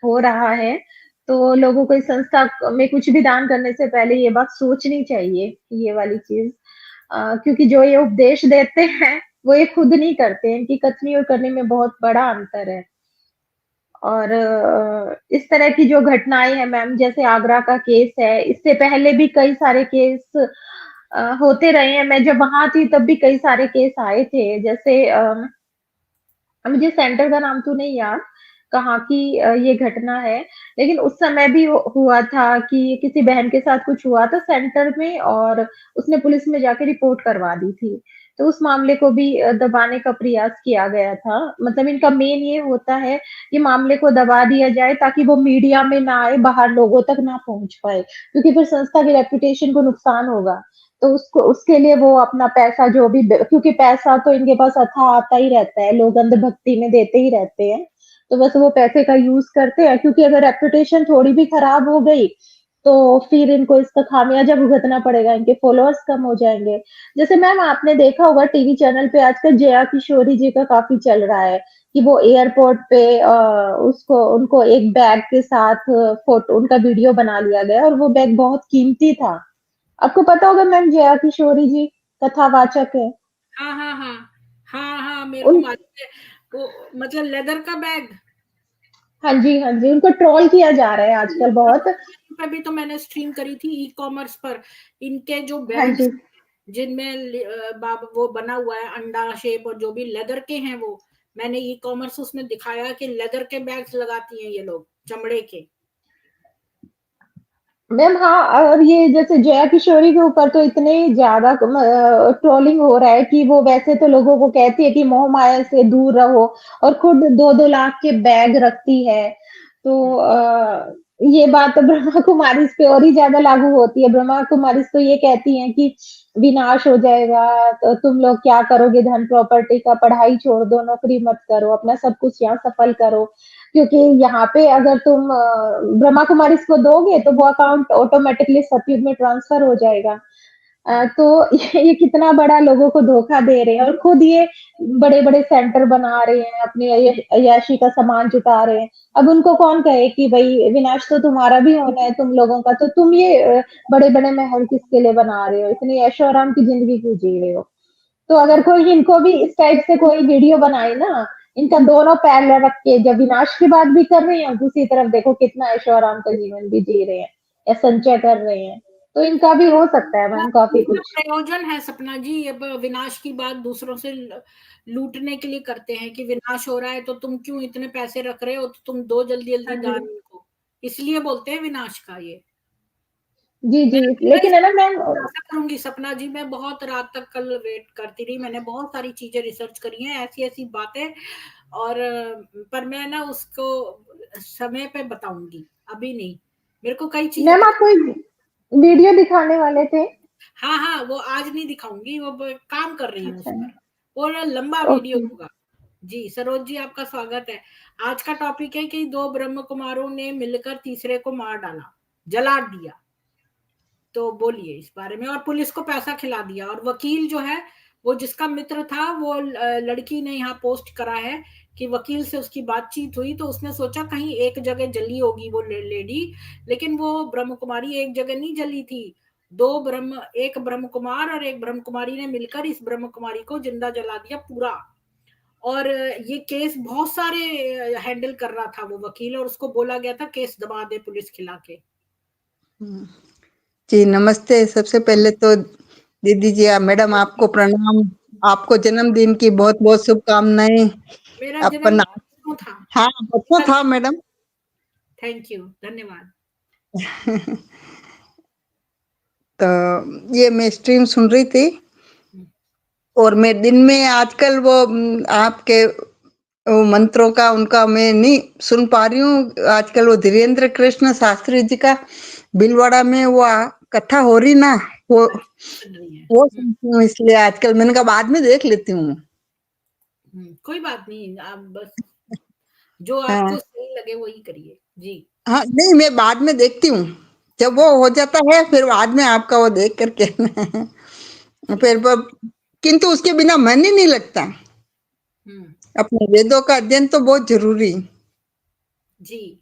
हो रहा है। तो लोगों को इस संस्था में कुछ भी दान करने से पहले ये बात सोचनी चाहिए, ये वाली चीज़। क्योंकि जो ये उपदेश देते हैं, वो ये खुद नहीं करते हैं, इनकी कथनी और करने में बहुत बड़ा अंतर है। और इस तरह की जो घटनाएँ हैं मैम, जैसे आगरा का केस है, इससे पहले भी कई सारे केस होते रहे हैं। मैं जब वहाँ थी तब भी कई सारे केस आए थे। जैसे मुझे सेंटर का नाम तो नहीं याद, कहाँ की ये घटना है, लेकिन उस समय भी हुआ था कि किसी बहन के साथ कुछ हुआ था सेंटर में और उसने पुलिस में जाके रिपोर्ट करवा दी थी। तो उस मामले को भी दबाने का प्रयास किया गया था। मतलब इनका मेन ये होता है कि मामले को दबा दिया जाए ताकि वो मीडिया में ना आए, बाहर लोगों तक ना पहुँच पाए, क्योंकि फिर संस्था की रेपुटेशन को नुकसान होगा। तो उसको उसके लिए वो अपना पैसा जो भी क्योंकि पैसा तो इनके पास अथाह आता ही रहता है, लोग अंधभक्ति में देते ही रहते हैं। तो बस वो पैसे का यूज़ करते हैं, क्योंकि अगर रेपुटेशन थोड़ी भी खराब हो गई, तो फिर इनको इसका खामियाजा भुगतना पड़ेगा, इनके फॉलोअर्स कम हो जाएँगे। जैसे मैम आपने देखा होगा टीवी चैनल पे आजकल जया किशोरी जी का काफ़ी चल रहा है कि वो एयरपोर्ट पे उसको उनको एक बैग के साथ फ़ोटो उनका वीडियो बना लिया गया और वो बैग बहुत कीमती था। आपको पता होगा मैम, जया किशोरी जी कथावाचक है। हाँ, हाँ, हाँ। हाँ, हाँ, मेरे को उन मालूम है। वो मतलब लेदर का बैग। हाँ जी, हाँ जी, उनको ट्रोल किया जा रहा है आजकल बहुत। पे भी तो मैंने स्ट्रीम करी थी ई-कॉमर्स पर। इनके जो हाँ बैग्स जी। जिनमें वो बना हुआ है अंडा शेप और जो भी लेदर के हैं वो, मैंने ई-कॉमर्स उसमें दिखाया कि लेदर के बैग्स लगाती हैं ये लोग, चमड़े के। मैम हाँ, और ये जैसे जया किशोरी के ऊपर तो इतने ज़्यादा ट्रोलिंग हो रहा है कि वो वैसे तो लोगों को कहती है कि मोह माया से दूर रहो और खुद 2-2 लाख के बैग रखती है। तो ये बात तो ब्रह्मा कुमारीज़ पे और ही ज़्यादा लागू होती है। ब्रह्मा कुमारीज़ तो ये कहती हैं कि विनाश हो जाएगा, तो तुम लोग क्या करोगे धन प्रॉपर्टी का, पढ़ाई छोड़ दो, नौकरी मत करो, अपना सब कुछ यहाँ सफल करो। क्योंकि यहाँ पे अगर तुम ब्रह्मा कुमारी इसको दोगे तो वो अकाउंट ऑटोमेटिकली सतयुग में ट्रांसफर हो जाएगा। तो ये कितना बड़ा लोगों को धोखा दे रहे हैं और खुद ये बड़े-बड़े सेंटर बना रहे हैं, अपनी अय्याशी का सामान जुटा रहे हैं। अब उनको कौन कहे कि भई विनाश तो तुम्हारा भी होना है तुम लोगों का, तो तुम ये बड़े-बड़े महल किसके लिए बना रहे हो? इतनी ऐशो-आराम की ज़िंदगी क्यों जी रहे हो? तो अगर कोई इनको भी इस टाइप से कोई वीडियो बनाए ना, इनका दोनों पैरेलल रख के जब विनाश की बात भी कर रहे हैं, दूसरी तरफ देखो कितना ऐशो-आराम का जीवन भी जी रहे हैं या संचय कर रहे हैं। तो इनका भी हो सकता है मैम काफी इनका कुछ। प्रयोजन है सपना जी, ये विनाश की बात दूसरों से लूटने के लिए करते हैं कि विनाश हो रहा है तो तुम क्यों इतने पैसे रख रहे हो, तो तुम दो जल्दी जल्दी हाँ जी। दान इनको, इसलिए बोलते हैं विनाश का ये। जी, मैं जी। मैं इस लेकिन है ना मैम ऐसा करूंगी सपना जी, मैं बहुत रात तक कल वेट करती रही, मैंने बहुत सारी चीजें रिसर्च करी हैं, ऐसी ऐसी बातें, और पर मैं ना उसको समय पे बताऊंगी, अभी नहीं। मेरे को कई चीजें मैम आप कोई वीडियो दिखाने वाले थे? हाँ हाँ, वो आज नहीं दिखाऊंगी, वो काम कर रही हूँ उस अच्छा। पर, वो ना लंबा वीडियो ओके। होगा। जी सरोज जी, आपका स्वागत है। आज का टॉपिक है कि दो ब्रह्म कुमारों ने मिलकर तीसरे को मार डाला, जला दिया, तो बोलिए इस बारे में। और पुलिस को पैसा खिला दिया, और वकील जो है वो जिसका मित्र था, वो लड़की ने यहाँ पोस्ट करा है कि वकील से उसकी बातचीत हुई, तो उसने सोचा कहीं एक जगह जली होगी वो लेडी, लेकिन वो ब्रह्म कुमारी एक जगह नहीं जली थी। एक ब्रह्म कुमार और एक ब्रह्म कुमारी ने मिलकर इस ब्रह्म कुमारी को जिंदा जला दिया पूरा। और ये केस बहुत सारे हैंडल कर रहा था वो वकील, और उसको बोला गया था केस दबा दे पुलिस खिला के। जी नमस्ते। सबसे पहले तो दीदी जी मैडम आपको प्रणाम। आपको जन्मदिन की बहुत बहुत शुभकामनाएं। मेरा अपन जन्म क्यों था? हाँ अच्छा था मैडम। थैंक यू, धन्यवाद। तो ये मैं स्ट्रीम सुन रही थी, और मैं दिन में आजकल वो आपके वो मंत्रों का उनका मैं नहीं सुन पा रही हूँ। आजकल वो धीरेन्द्र कृष्ण शास्त्री जी का भीलवाड़ा में वो कथा हो रही ना, वो सुन रही है। वो सुनती हूँ, इसलिए आजकल मैंने कहा बाद में देख लेती हूँ। कोई बात नहीं, आप बस जो हाँ आपको सही लगे वही करिए जी। हाँ, नहीं मैं बाद में देखती हूँ, जब वो हो जाता है फिर बाद में आपका वो देख करके ठीक फिर है। वो, किंतु उसके बिना मन ही नहीं लगता। हम्म। अपने वेदों का अध्ययन तो बहुत जरूरी। जी,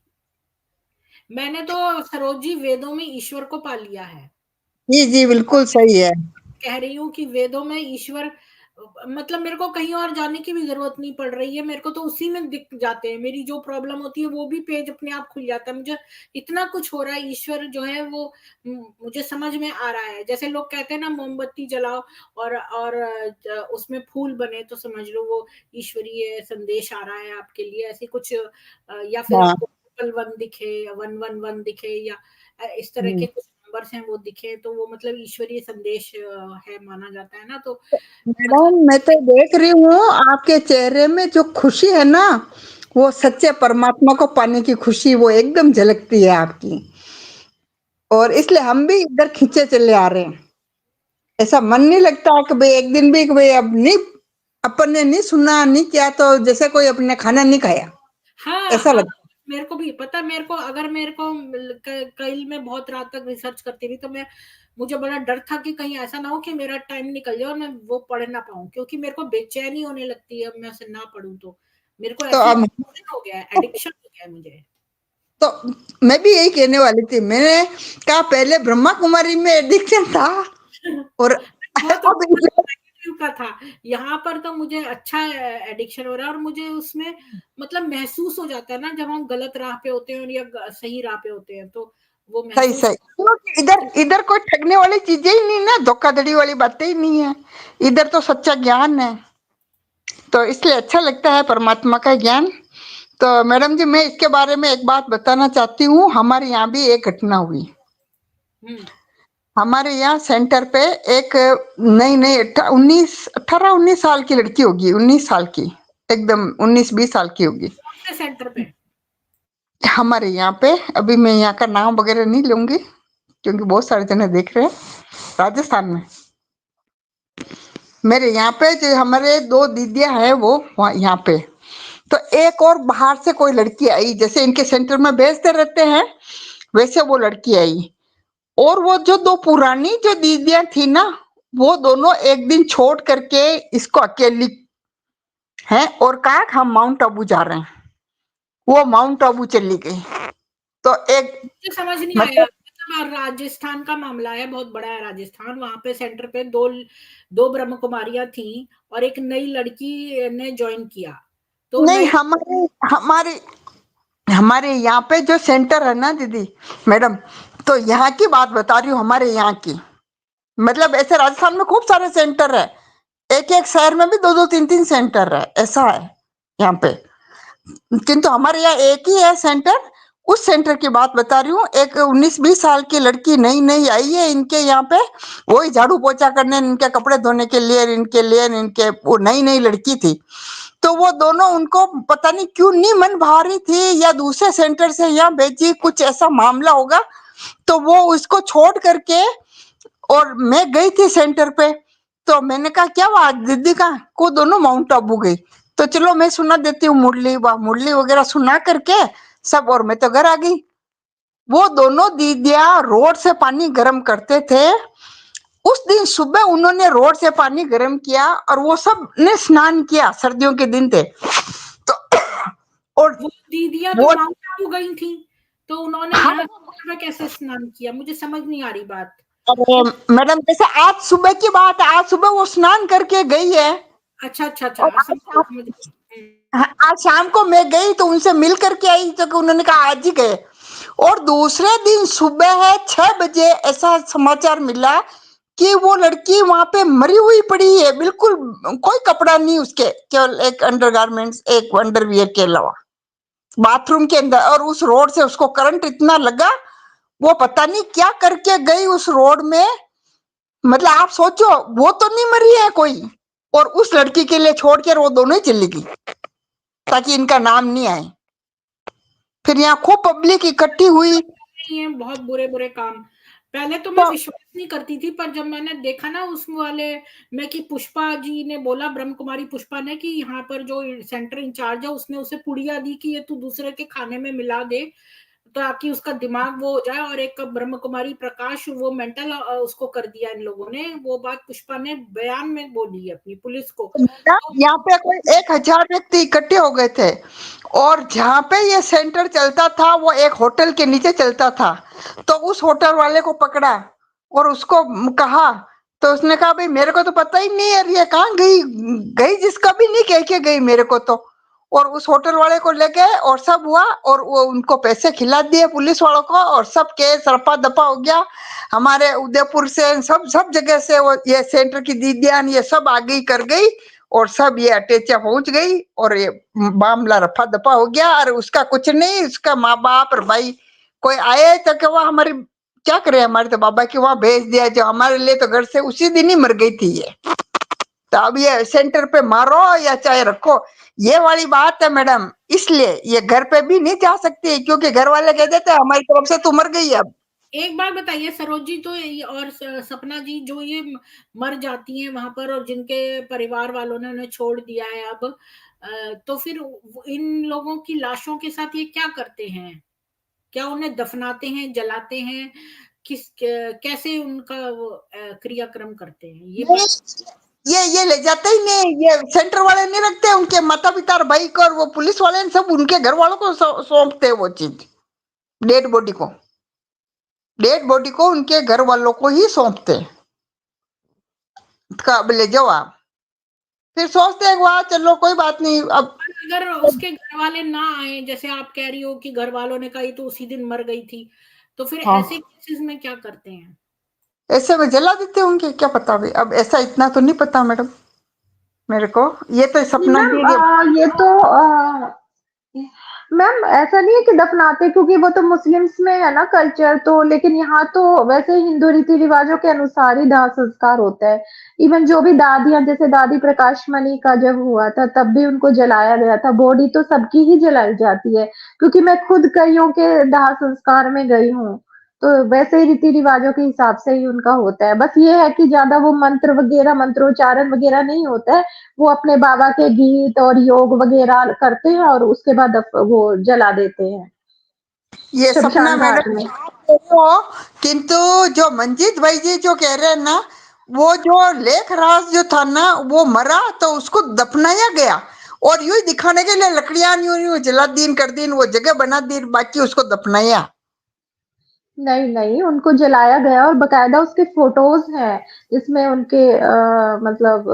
मैंने तो सरोज जी वेदों में ईश्वर को पा लिया है। जी जी बिल्कुल सही है। कह रही हूँ कि वेदों में ईश्वर, मतलब मेरे को कहीं और जाने की भी जरूरत नहीं पड़ रही है, मेरे को तो उसी में दिख जाते हैं, मेरी जो प्रॉब्लम होती है वो भी पेज अपने आप खुल जाता है। मुझे इतना कुछ हो रहा है, ईश्वर जो है वो मुझे समझ में आ रहा है। जैसे लोग कहते हैं ना मोमबत्ती जलाओ और उसमें फूल बने, तो समझ लो वो ईश्वरीय संदेश आ रहा है आपके लिए, ऐसी कुछ या फिर हाँ आपको वन दिखे, या 111 दिखे, या इस तरह के कुछ नंबर्स हैं वो दिखे, तो वो मतलब ईश्वरीय संदेश है माना जाता है ना। तो मतलब मैडम मैं तो देख रही हूँ आपके चेहरे में जो खुशी है ना, वो सच्चे परमात्मा को पाने की खुशी वो एकदम झलकती है आपकी, और इसलिए हम भी इधर खींचे चले आ रहे हैं। ऐसा मन नहीं लगता कि भाई एक दिन भी कि भाई अब नहीं, अपन ने नहीं सुना नहीं किया तो जैसे कोई अपने खाना नहीं खाया, हाँ ऐसा हाँ, लगता। मेरे को भी पता, मेरे को अगर मेरे को कल मैं बहुत रात तक रिसर्च करती रही, तो मुझे बड़ा डर था कि कहीं ऐसा ना हो कि मेरा टाइम निकल जाए और मैं वो पढ़ ना पाऊं, क्योंकि मेरे को बेचैनी होने लगती है, मैं उसे ना पढ़ूं तो मेरे को तो ऐसी अब हो गया है, एडिक्शन हो गया है मुझे। तो मैं भी यही कहने वाली थी, मैंने कहा पहले ब्रह्मा कुमारी में एडिक्शन था, और वो तो अब नेगेटिव का था, यहाँ पर तो मुझे अच्छा एडिक्शन हो रहा है, और मुझे उसमें मतलब महसूस हो जाता है ना जब हम गलत राह पे होते हैं या सही राह पे होते हैं, तो वो सही महसूस। सही, क्योंकि इधर इधर कोई ठगने वाली चीजें ही नहीं ना, धोखाधड़ी वाली बातें ही नहीं है, इधर तो सच्चा ज्ञान है, तो इसलिए अच्छा लगता है परमात्मा का ज्ञान। तो मैडम जी मैं इसके बारे में एक बात बताना चाहती हूँ, हमारे यहाँ भी एक घटना हुई। हम्म। हमारे यहाँ सेंटर पे एक नई नई 18-19 साल की लड़की होगी, 19 साल की, एकदम 19-20 साल की होगी। कौन से सेंटर पे? हमारे यहाँ पे, अभी मैं यहाँ का नाम वगैरह नहीं लूंगी क्योंकि बहुत सारे जने देख रहे हैं, राजस्थान में। मेरे यहाँ पे जो हमारे दो दीदियां हैं वो यहाँ पे, तो एक और बाहर से कोई लड़की आई, जैसे इनके सेंटर में भेजते रहते हैं वैसे वो लड़की आई, और वो जो दो पुरानी जो दीदियां थी ना, वो दोनों एक दिन छोड़ करके इसको अकेली हैं, और कहा हम माउंट आबू जा रहे हैं, वो माउंट आबू चली गई। तो एक मुझे समझ नहीं आया, मतलब मतलब राजस्थान का मामला है, बहुत बड़ा है राजस्थान, वहां पे सेंटर पे दो दो ब्रह्म कुमारियां थी, और एक नई लड़की ने ज्वाइन किया, तो नहीं, नई। हमारे हमारे हमारे यहाँ पे जो सेंटर है ना दीदी मैडम, तो यहाँ की बात बता रही हूँ, हमारे यहाँ की। मतलब ऐसे राजस्थान में खूब सारे सेंटर है, एक एक शहर में भी दो दो तीन तीन सेंटर है, ऐसा है यहाँ पे। किंतु हमारे यहाँ एक ही है सेंटर। उस सेंटर की बात बता रही हूँ। एक 19-20 साल की लड़की नई नई आई है इनके यहाँ पे, वही झाड़ू पोछा करने, इनके कपड़े धोने के लिए, इनके वो नई नई लड़की थी। तो वो दोनों, उनको पता नहीं क्यों नहीं मन भा रही थी, या दूसरे सेंटर से यहाँ भेजी, कुछ ऐसा मामला होगा। तो वो उसको छोड़ करके, और मैं गई थी सेंटर पे, तो मैंने कहा क्या बात दीदी का को दोनों माउंट आबू गई। तो चलो मैं सुना देती हूँ मुरली, वाह मुरली वगैरह सुना करके सब, और मैं तो घर आ गई। वो दोनों दीदियां रोड से पानी गर्म करते थे। उस दिन सुबह उन्होंने रोड से पानी गर्म किया और वो सब ने स्नान किया, सर्दियों के दिन थे तो। और वो दीदियां तो वो माउंट आबू गई थी, तो उन्होंने हाँ, यहाँ में कैसे स्नान किया? मुझे समझ नहीं आ रही बात। अरे मैडम जैसे आज सुबह की बात है, आज सुबह वो स्नान करके गई है। अच्छा अच्छा और अच्छा, आज समझ समझ गई। हाँ, आज शाम को मैं गई तो उनसे मिल करके आई, तो उन्होंने कहा आज ही गए। और दूसरे दिन सुबह है 6 बजे ऐसा समाचार मिला कि वो लड़की वहां पे मरी हुई पड़ी है, बिल्कुल कोई कपड़ा नहीं उसके, केवल एक अंडरगारमेंट्स, एक अंडरवियर के अलावा, बाथरूम के अंदर। और उस रोड से उसको करंट इतना लगा, वो पता नहीं क्या करके गई उस रोड में। मतलब आप सोचो, वो तो नहीं मरी है कोई, और उस लड़की के लिए छोड़ कर वो दोनों ही चली गई, ताकि इनका नाम नहीं आए। फिर यहाँ खूब पब्लिक इकट्ठी हुई। नहीं है, बहुत बुरे बुरे काम। पहले तो मैं तो विश्वास नहीं करती थी, पर जब मैंने देखा ना उस वाले में कि पुष्पा जी ने बोला, ब्रह्म कुमारी पुष्पा ने, कि यहाँ पर जो सेंटर इंचार्ज है उसने उसे पुड़िया दी कि ये तू दूसरे के खाने में मिला दे ताकि उसका दिमाग वो हो जाए, और एक ब्रह्म कुमारी प्रकाश वो मेंटल उसको कर दिया इन लोगों ने। वो बात पुष्पा ने बयान में बोली है अपनी पुलिस को। तो यहाँ पे कोई 1,000 व्यक्ति इकट्ठे हो गए थे, और जहाँ पे ये सेंटर चलता था वो एक होटल के नीचे चलता था। तो उस होटल वाले को पकड़ा और उसको कहा, तो उसने कहा भाई मेरे को तो पता ही नहीं है ये कहाँ गई, गई जिसका भी नहीं कह के गई मेरे को तो। और उस होटल वाले को ले गए और सब हुआ, और वो उनको पैसे खिला दिए पुलिस वालों को, और सब केस रफा दफा हो गया। हमारे उदयपुर से सब सब जगह से वो ये सेंटर की दीदियां ये सब आ गई कर गई, और सब ये अटैचिया पहुंच गई, और ये मामला रफा दफा हो गया। और उसका कुछ नहीं, उसका माँ बाप और भाई कोई आए तो कि वह हमारी क्या करे, हमारे तो बाबा की वहां भेज दिया, जो हमारे लिए तो घर से उसी दिन ही मर गई थी ये। तो अब ये सेंटर पे मारो या चाहे रखो, ये वाली बात है मैडम। इसलिए ये घर पे भी नहीं जा सकती, क्योंकि घर वाले कह देते हैं हमारी तरफ से तू मर गई है। अब एक बात बताइए सरोज जी, तो और सपना जी, जो ये मर जाती हैं वहां पर और जिनके परिवार वालों ने उन्हें छोड़ दिया है अब, तो फिर इन लोगों की लाशों के साथ ये क्या करते हैं? क्या उन्हें दफनाते हैं, जलाते हैं, कैसे उनका वो क्रियाक्रम करते हैं, ये नहीं, बात? ये ले जाते ही नहीं, ये सेंटर वाले नहीं रखते, उनके माता पिता और भाई को, और वो पुलिस वाले सब उनके घर वालों को सौंपते हैं वो चीज, डेड बॉडी को, डेड बॉडी को उनके घर वालों को ही सौंपते हैं। कब ले जाओ आप, फिर सोचते हैं वाह चलो कोई बात नहीं। अब अगर उसके घर वाले ना आए, जैसे आप कह रही हो कि घर वालों ने कही तो उसी दिन मर गई थी, तो फिर हाँ, ऐसे केसेस में क्या करते हैं? ऐसे में जला देते होंगे, क्या पता भाई, अब ऐसा इतना तो नहीं पता मैडम मेरे को। ये तो नहीं सपना मैम, जी ये तो मैम ऐसा नहीं है कि दफनाते, क्योंकि वो तो मुस्लिम्स में है ना कल्चर, तो लेकिन यहाँ तो वैसे हिंदू रीति रिवाजों के अनुसार ही दाह संस्कार होता है। इवन जो भी दादियां, जैसे दादी प्रकाश मणि का जब हुआ था तब भी उनको जलाया गया था, बॉडी तो सबकी ही जलाई जाती है, क्योंकि मैं खुद कईयों के दाह संस्कार में गई हूँ। तो वैसे ही रीति रिवाजों के हिसाब से ही उनका होता है। बस ये है कि ज्यादा वो मंत्र वगैरह, मंत्रोच्चारण वगैरह नहीं होता है। वो अपने बाबा के गीत और योग वगैरह करते हैं और उसके बाद वो जला देते हैं ये सपना शमशान घाट मैडम में। आप कह रहे हो, किंतु जो मंजीत भाई जी जो कह रहे हैं ना, वो जो लेख राज जो था ना, वो मरा तो उसको दफनाया गया, और यूं ही दिखाने के लिए लकड़ियां यूं यूं जला दीन कर दीन, वो जगह बना दी, बाकी उसको दफनाया। नहीं, नहीं, उनको जलाया गया और बकायदा उसके फोटोज़ हैं, जिसमें उनके मतलब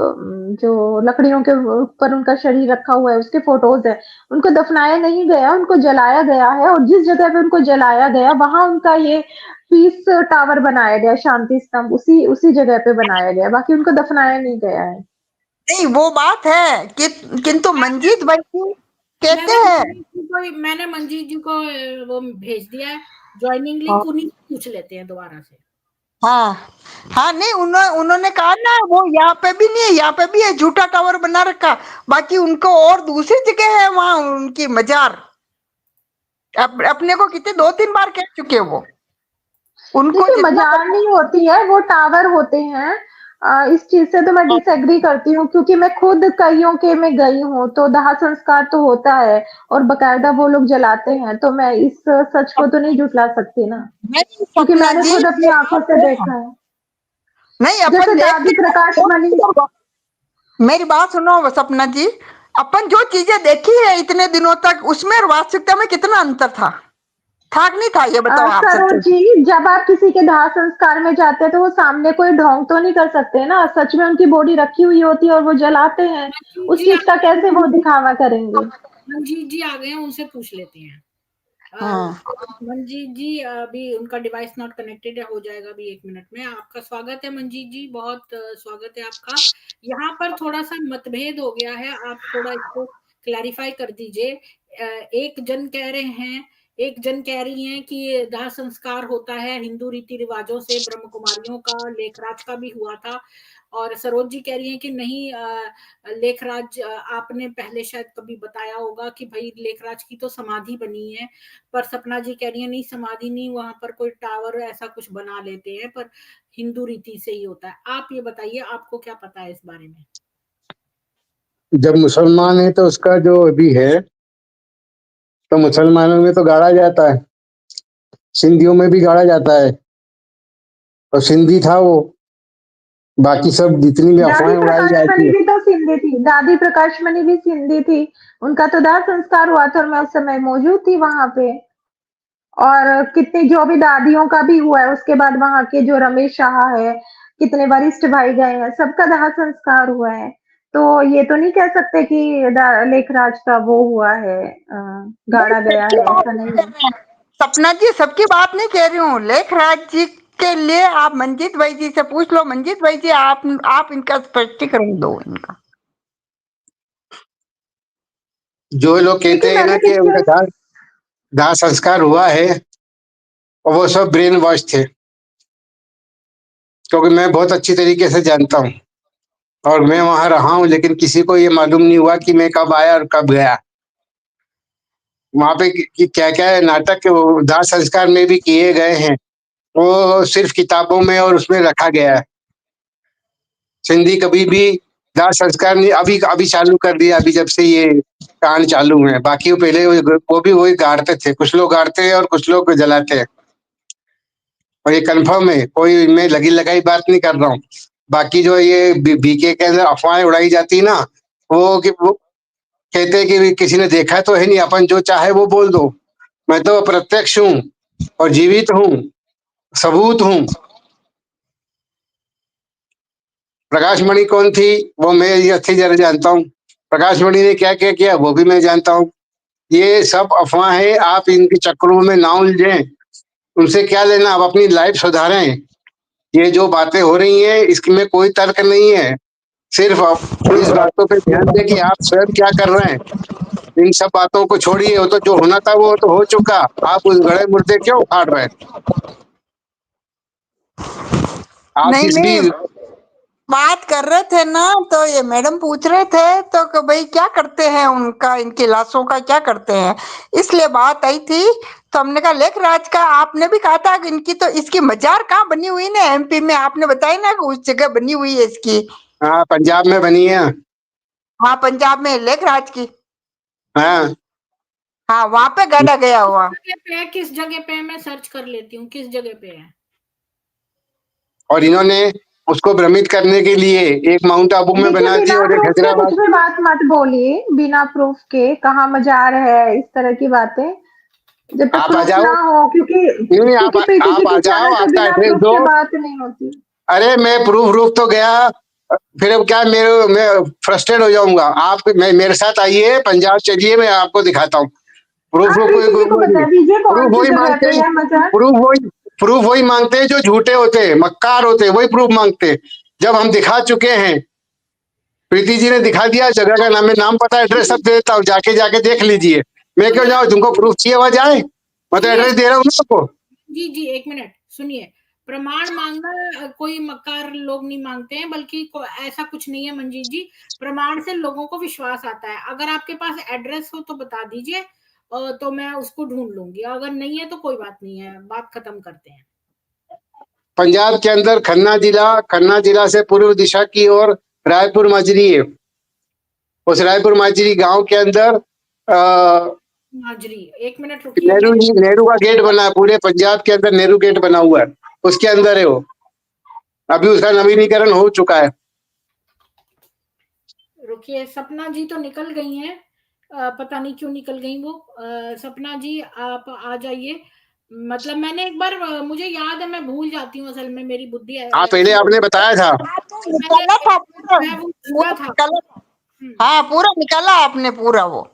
जो लकड़ियों के ऊपर उनका शरीर रखा हुआ है, उसके फोटोज़ हैं। उनको दफनाया नहीं गया, उनको जलाया गया है और जिस जगह पे उनको जलाया गया, वहाँ उनका ये पीस टावर बनाया गया, शांति स्तंभ उसी उसी जगह पे बनाया गया, बाकी उनको दफनाया नहीं गया है। नहीं वो बात है कि किंतु मंजीत भाई जी कहते हैं। मैंने मंजीत जी को वो भेज दिया है ज्वाइनिंग लिंक, उन्हीं से पूछ लेते हैं दोबारा से। हाँ हाँ, नहीं उन्होंने कहा ना वो यहाँ पे भी नहीं है, यहाँ पे भी है झूठा टावर बना रखा, बाकी उनको और दूसरी जगह है वहां उनकी मजार। अपने को कितने 2-3 बार कह चुके हैं वो। उनको देखिए जितना मजार नहीं होती है, वो टावर होते हैं। इस चीज से तो मैं डिसएग्री करती हूँ, क्योंकि मैं खुद कईयों के में गई हूँ, तो दाह संस्कार तो होता है और बकायदा वो लोग जलाते हैं, तो मैं इस सच को तो नहीं झुठला सकती ना, नहीं क्योंकि सपना मैंने जी, खुद अपनी आंखों से देखा है। नहीं जैसे अपन दादी देखते प्रकाश मणि, हैं। मेरी बात सुनो सपना जी, अपन जो चीजें देखी है इतने दिनों तक, उसमें और वास्तविकता में कितना अंतर था कि नहीं था, ये बताओ आप सरोज सच। जी, जब आप किसी के दाह संस्कार में जाते हैं तो वो सामने कोई ढोंग तो नहीं कर सकते ना, सच में उनकी बॉडी रखी हुई होती है और वो जलाते हैं, मंजीत उस जी चीज का कैसे वो दिखावा करेंगे। मंजीत जी आ गए हैं, उनसे पूछ लेते हैं। हाँ मंजीत जी अभी उनका डिवाइस नॉट कनेक्टेड है, हो जाएगा अभी 1 मिनट में। आपका स्वागत है मंजीत जी, बहुत स्वागत है आपका। यहाँ पर थोड़ा सा मतभेद हो गया है, आप थोड़ा इसको क्लैरिफाई कर दीजिए। एक जन कह रहे हैं, एक जन कह रही हैं कि ये दाह संस्कार होता है हिंदू रीति रिवाजों से, ब्रह्म कुमारियों का, लेखराज का भी हुआ था। और सरोज जी कह रही हैं कि नहीं, लेखराज आपने पहले शायद कभी बताया होगा कि भाई लेखराज की तो समाधि बनी है, पर सपना जी कह रही है नहीं समाधि नहीं, वहां पर कोई टावर ऐसा कुछ बना लेते हैं, पर हिंदू रीति से ही होता है। आप ये बताइए, आपको क्या पता है इस बारे में? जब मुसलमान है तो उसका जो भी है, तो मुसलमानों में तो गाड़ा जाता है, सिंधियों में भी गाड़ा जाता है, और सिंधी था वो। बाकी सब जितनी भी दादी अफवाहें उड़ाई प्रकाशमणि जाती है। भी तो सिंधी थी, दादी प्रकाशमणि भी सिंधी थी, उनका तो दाह संस्कार हुआ था और मैं उस समय मौजूद थी वहां पे। और कितनी जो भी दादियों का भी हुआ है, उसके बाद वहां के जो रमेश शाह है, कितने वरिष्ठ भाई गए हैं, सबका दाह संस्कार हुआ है। तो ये तो नहीं कह सकते कि लेखराज का वो हुआ है, गाड़ा गया है, ऐसा नहीं है। सपना जी सबकी बात नहीं कह रही हूँ, लेखराज जी के लिए आप मंजीत भाई जी से पूछ लो। मंजीत भाई जी आप इनका स्पष्टीकरण दो इनका। जो लोग कहते देखिए हैं ना मैंने कि उनका पिछले, दाह दाह संस्कार हुआ है, और वो सब ब्रेन वॉश थे, क्योंकि मैं बहुत अच्छी तरीके से जानता हूँ और मैं वहां रहा हूँ, लेकिन किसी को ये मालूम नहीं हुआ कि मैं कब आया और कब गया। वहां पे क्या क्या नाटक वो दाह संस्कार में भी किए गए हैं, वो सिर्फ किताबों में और उसमें रखा गया है। सिंधी कभी भी दाह संस्कार नहीं, अभी अभी चालू कर दिया, अभी जब से ये कांड चालू है। बाकी वो पहले वो भी वही गाड़ते थे, कुछ लोग गाड़ते हैं और कुछ लोग जलाते हैं, और ये कंफर्म है, कोई मैं लगी लगाई बात नहीं कर रहा हूँ। बाकी जो ये बीके के अंदर अफवाहें उड़ाई जाती ना, वो कहते हैं कि किसी ने देखा तो है नहीं, अपन जो चाहे वो बोल दो। मैं तो प्रत्यक्ष हूँ और जीवित हूँ, सबूत हूँ। प्रकाश मणि कौन थी वो मैं ये अच्छी तरह जानता हूँ, प्रकाश मणि ने क्या क्या किया वो भी मैं जानता हूँ। ये सब अफवाहें, आप इनके चक्रों में ना उलझें, उनसे क्या लेना, आप अपनी लाइफ सुधारें। ये जो बातें हो रही हैं इसमें कोई तर्क नहीं है, सिर्फ आप इस बातों पे ध्यान दें कि आप स्वयं क्या कर रहे हैं। इन सब बातों को छोड़िए, वो तो जो होना था वो तो हो चुका, आप उस गड़े मुर्दे क्यों उखाड़ रहे हैं? आप नहीं जिस भी नहीं बात कर रहे थे ना, तो ये मैडम पूछ रहे थे तो कि भाई क्या करते हैं उनका, इनकी लाशों का क्या करते हैं, इसलिए बात आई थी। तो हमने कहा लेखराज का, आपने भी कहा था कि इनकी तो इसकी मजार कहाँ बनी हुई ना एमपी में, आपने बताया ना कि उस जगह बनी हुई है इसकी। हाँ पंजाब में बनी है। हाँ पंजाब में लेखराज की, हाँ हाँ वहां पे गाड़ा गया हुआ। जगह पे है, किस जगह पे है? मैं सर्च कर लेती हूँ किस जगह पे है। और इन्होंने उसको भ्रमित करने के लिए एक माउंट आबू में देखिए बना दी बिना और एक प्रूफ के कुछ हैदराबाद। भी बात मत बोलिए, बिना प्रूफ के, कहाँ मजार है, इस तरह की बातें। जब तक आप आ प्रूफ जाओ, ना हो, क्योंकि नहीं आप पीटीसी आ की जाओ, जाने तो आपका बिना एड्रेस प्रूफ दो। के बात नहीं होती। अरे मैं प्रूफ तो गया, फिर अब क्या, मैं फ्रस्ट्रेट हो जाऊंगा। आप मेरे साथ आइए, पंजाब चलिए, मैं आपको दिखाता हूँ प्रूफ। आप प्रीति जी को बता दीजिए कौन प्रूफ सी वही जगह मांगते पे हैं, है मजार। प्रूफ वही मांगते हैं जो झूठे होते हैं, मक्कार होते हैं, वही प्रूफ मांगते हैं। जब हम दिखा चुके हैं, प्रीति जी ने दिखा दिया, जगह का नाम, नाम पता, एड्रेस सब दे देता हूँ, जाके जाके देख लीजिए। मैं क्यों जाऊँ, तुमको प्रूफ चाहिए वहां जाए, मैं तो एड्रेस दे रहा हूँ ना आपको। जी जी, एक मिनट सुनिए। प्रमाण मांगना कोई मक्कार लोग नहीं मांगते हैं, बल्कि ऐसा कुछ नहीं है मंजीत जी। प्रमाण से लोगों को विश्वास आता है। अगर आपके पास एड्रेस हो तो बता दीजिए, तो मैं उसको ढूंढ लूंगी। अगर नहीं है तो कोई बात नहीं है, बात खत्म करते हैं। पंजाब के अंदर खन्ना जिला से पूर्व दिशा की ओर रायपुर माजरी है। उस रायपुर माजरी गांव के अंदर माजरी, एक मिनट रुकिए, मैं नेहरू का गेट बना है। पूरे पंजाब के अंदर नेहरू गेट बना हुआ है, उसके अंदर है वो। अभी उसका नवीनीकरण हो चुका है। रुकिए। सपना जी तो निकल गई हैं, पता नहीं क्यों निकल गई वो। सपना जी आप आ जाइए। मतलब मैंने एक बार, मुझे याद है, मैं भूल जाती हूँ असल में, मेरी बुद्धि हाँ, पहले अच्छी हो। आपने बताया था। मैंने निकाला था पूरा, मैं वो पूरा पूरा था। निकाला था। हम्म, हाँ, पूरा निकाला आपने, पूरा वो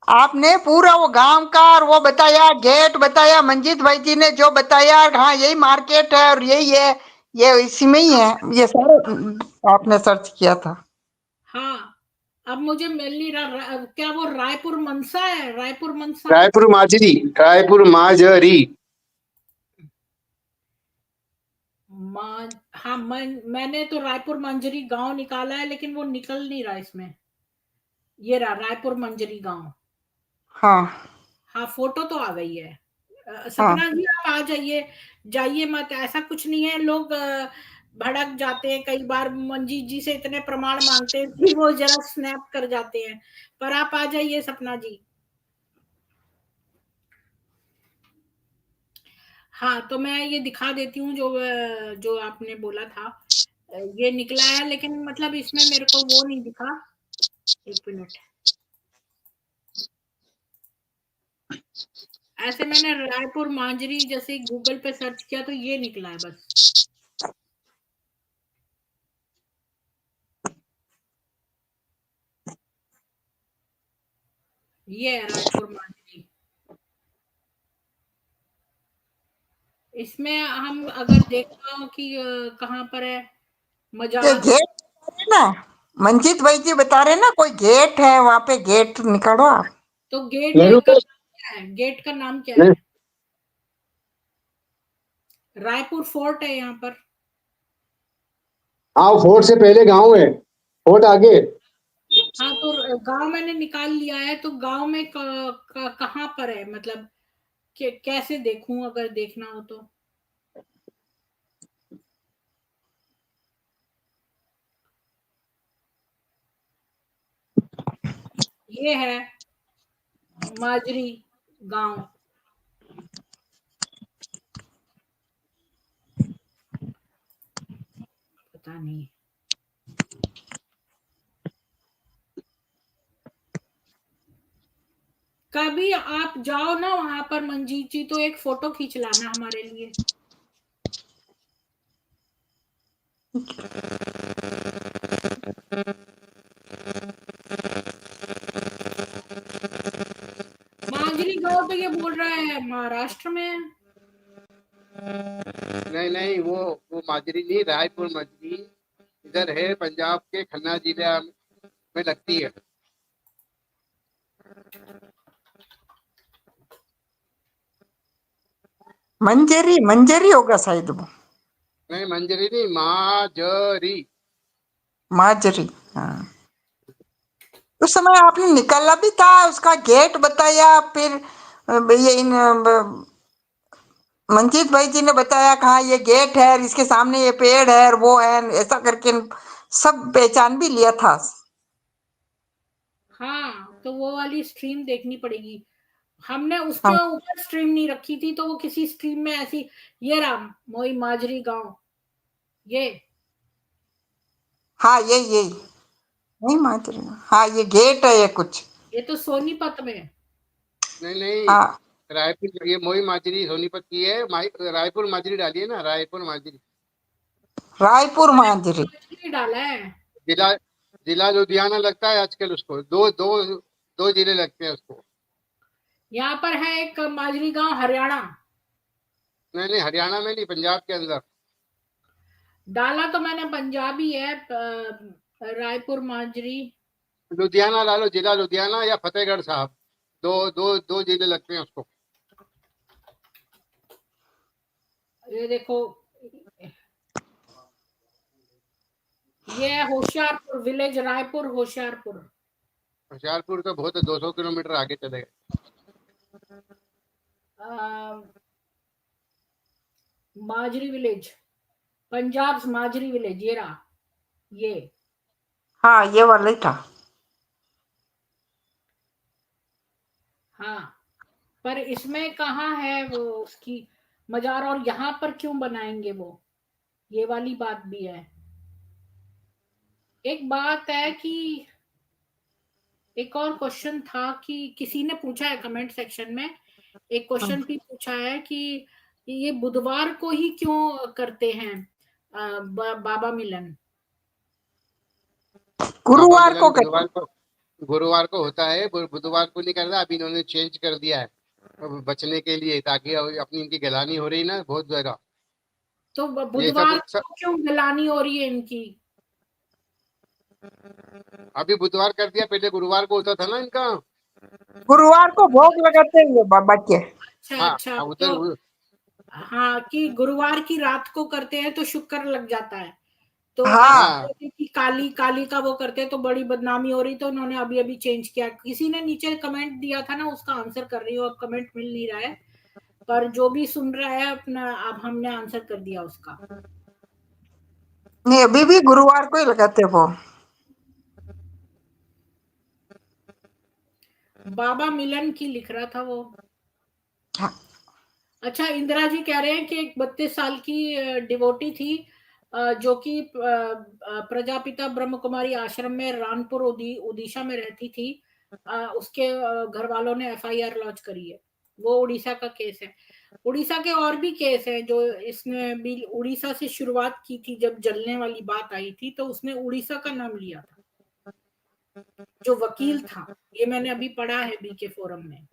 आपने पूरा वो गांव का और वो बताया, गेट बताया, मंजीत भाई जी ने जो बताया, हाँ यही मार्केट है और यही है, ये इसी में ही है, ये सारे आपने सर्च किया था। हाँ। अब मुझे मिल नहीं रहा। क्या वो रायपुर मनसा है? रायपुर मनसा। रायपुर माजरी। हाँ, मैंने तो रायपुर मंजरी गांव निकाला है, लेकिन वो निकल नहीं रहा इसमें। ये रहा रायपुर मंजरी गांव। हाँ हाँ, फोटो तो आ गई है। हाँ सपना जी आप आ जाइए। जाइए मत, ऐसा कुछ नहीं है। लोग भड़क जाते हैं कई बार, मंजीत जी से इतने प्रमाण मांगते हैं कि वो जरा स्नैप कर जाते हैं। पर आप आ जाइए सपना जी। हाँ, तो मैं ये दिखा देती हूँ जो जो आपने बोला था। ये निकला है, लेकिन मतलब इसमें मेरे को वो नहीं दिखा। एक मिनट। ऐसे मैंने रायपुर मांजरी जैसे गूगल पे सर्च किया तो ये निकला है बस। ये है रायपुर मांजरी। इसमें हम अगर देखना हो कि कहाँ पर है ये मजार। गेट बता रहे ना, मंजीत भाई जी बता रहे ना, कोई गेट है वहां पे, गेट निकालो आप। तो गेट नेहरू का गेट। नाम क्या है? गेट का नाम क्या है? रायपुर फोर्ट है यहाँ पर। हाँ, फोर्ट से पहले गांव है, फोर्ट आगे। हाँ, तो गांव मैंने निकाल लिया है। तो गांव में कहाँ पर है? मतलब कैसे देखूं अगर देखना हो तो? ये है माजरी गांव। पता नहीं। कभी आप जाओ ना वहां पर मंजीत जी, तो एक फोटो खींच लाना हमारे लिए। माजरी गांव तो ये बोल रहा है महाराष्ट्र में है। नहीं नहीं, वो माजरी नहीं, रायपुर माजरी इधर है, पंजाब के खन्ना जिला में लगती है। मंजरी, मंजरी होगा शायद वो, नहीं, मंजरी नहीं, माजरी। माजरी। हाँ, उस समय आपने निकाला भी था, उसका गेट बताया, फिर ये इन मंजीत भाई जी ने बताया कहा ये गेट है और इसके सामने ये पेड़ है और वो है, ऐसा करके सब पहचान भी लिया था। हाँ, तो वो वाली स्ट्रीम देखनी पड़ेगी। हमने उसके हाँ ऊपर स्ट्रीम नहीं रखी थी, तो वो किसी स्ट्रीम में ऐसी। ये राम मोई माजरी गांव। ये हाँ, यही यही नहीं माजरी, हाँ ये गेट है ये कुछ। ये तो सोनीपत में है। नहीं नहीं, हाँ, रायपुर, ये मोई माजरी सोनीपत की है, रायपुर माजरी डाली है ना, रायपुर माजरी। रायपुर मांजरी। नहीं डाला है। जिला जिला लुधियाना लगता है आजकल उसको, दो दो दो जिले लगते हैं उसको। यहाँ पर है एक माजरी गांव हरियाणा। नहीं नहीं, हरियाणा में नहीं, पंजाब के अंदर। डाला तो मैंने पंजाबी है, रायपुर माजरी। लुधियाना डालो, जिला लुधियाना या फतेहगढ़ साहब, दो दो दो जिले लगते हैं उसको। ये देखो, ये है होशियारपुर विलेज, रायपुर होशियारपुर। होशियारपुर तो बहुत 200 किलोमीटर आगे चले गए। अ, माजरी विलेज, पंजाब माजरी विलेज, ये रहा ये। हाँ, ये वाला ही था। हाँ, पर इसमें कहाँ है वो उसकी मजार, और यहाँ पर क्यों बनाएंगे वो, ये वाली बात भी है। एक बात है कि एक और क्वेश्चन था कि किसी ने पूछा है कमेंट सेक्शन में, एक क्वेश्चन भी पूछा है कि ये बुधवार को ही क्यों करते हैं बाबा मिलन। बाबा गुरुवार मिलन को करते। गुरुवार को होता है, बुधवार को नहीं करता। अभी इन्होंने चेंज कर दिया है अब बचने के लिए, ताकि अपनी इनकी गलानी हो रही ना बहुत ज्यादा। तो ये बुधवार को क्यों गलानी हो रही है इनकी। अभी बुधवार कर दिया, पहले गुरुवार को होता था ना इनका। गुरुवार को भोग लगाते हैं ये बाबा के। अच्छा हाँ अच्छा, उधर तो हाँ कि गुरुवार की रात को करते हैं तो शुक्र लग जाता है। तो आप हाँ, कहते कि काली काली का वो करते हैं तो बड़ी बदनामी हो रही, तो उन्होंने अभी अभी चेंज किया। किसी ने नीचे कमेंट दिया था ना, उसका आंसर कर रही हूँ, अब कमेंट मिल नहीं रहा है, पर जो भी सुन रहा है अपना, अब हमने आंसर कर दिया उसका। नहीं अभी भी गुरुवार को ही लगाते वो। बाबा मिलन की लिख रहा था वो। हाँ, अच्छा, इंदिरा जी कह रहे हैं कि एक 32 साल की डिवोटी थी, जो कि प्रजापिता ब्रह्म कुमारी आश्रम में रानपुर उड़ीसा में रहती थी। उसके घर वालों ने एफआईआर लॉन्च करी है। वो उड़ीसा का केस है। उड़ीसा के और भी केस है, जो इसने भी उड़ीसा से शुरुआत की थी। जब जलने वाली बात आई थी तो उसने उड़ीसा का नाम लिया था, जो वकील था। ये मैंने अभी पढ़ा है बीके फोरम में।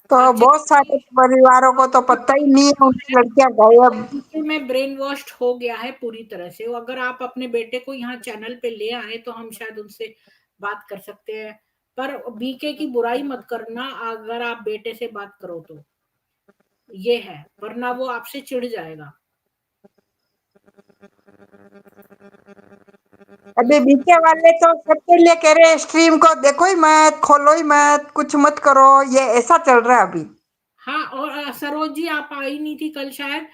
तो अच्छा, बहुत सारे परिवारों को तो पता ही नहीं है उनकी लड़कियां गायब। में ब्रेन वॉश्ड हो गया है पूरी तरह से। अगर आप अपने बेटे को यहाँ चैनल पे ले आए तो हम शायद उनसे बात कर सकते हैं, पर बीके की बुराई मत करना अगर आप बेटे से बात करो तो, ये है, वरना वो आपसे चिढ़ जाएगा। अभी बीके वाले तो सबके लिए कह रहे हैं स्ट्रीम को देखो ही मत, खोलो ही मत, कुछ मत करो, ये ऐसा चल रहा है अभी। हाँ, और सरोज जी आप आई नहीं थी कल शायद,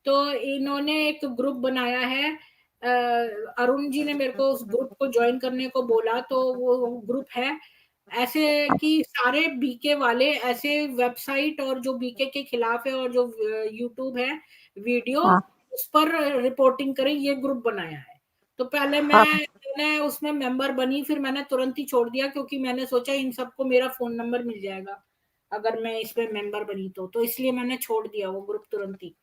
तो इन्होंने एक ग्रुप बनाया है। अरुण जी ने मेरे को उस ग्रुप को ज्वाइन करने को बोला, तो वो ग्रुप है ऐसे कि सारे बीके वाले ऐसे वेबसाइट और जो बीके के खिलाफ है और जो यूट्यूब है वीडियो, हाँ, उस पर रिपोर्टिंग करें, ये ग्रुप बनाया है। तो पहले हाँ, मैं उसमें मेंबर बनी, फिर मैंने तुरंत ही छोड़ दिया, क्योंकि मैंने सोचा इन सबको मेरा फोन नंबर मिल जाएगा अगर मैं इसमें मेंबर बनी तो इसलिए मैंने छोड़ दिया वो ग्रुप तुरंत ही।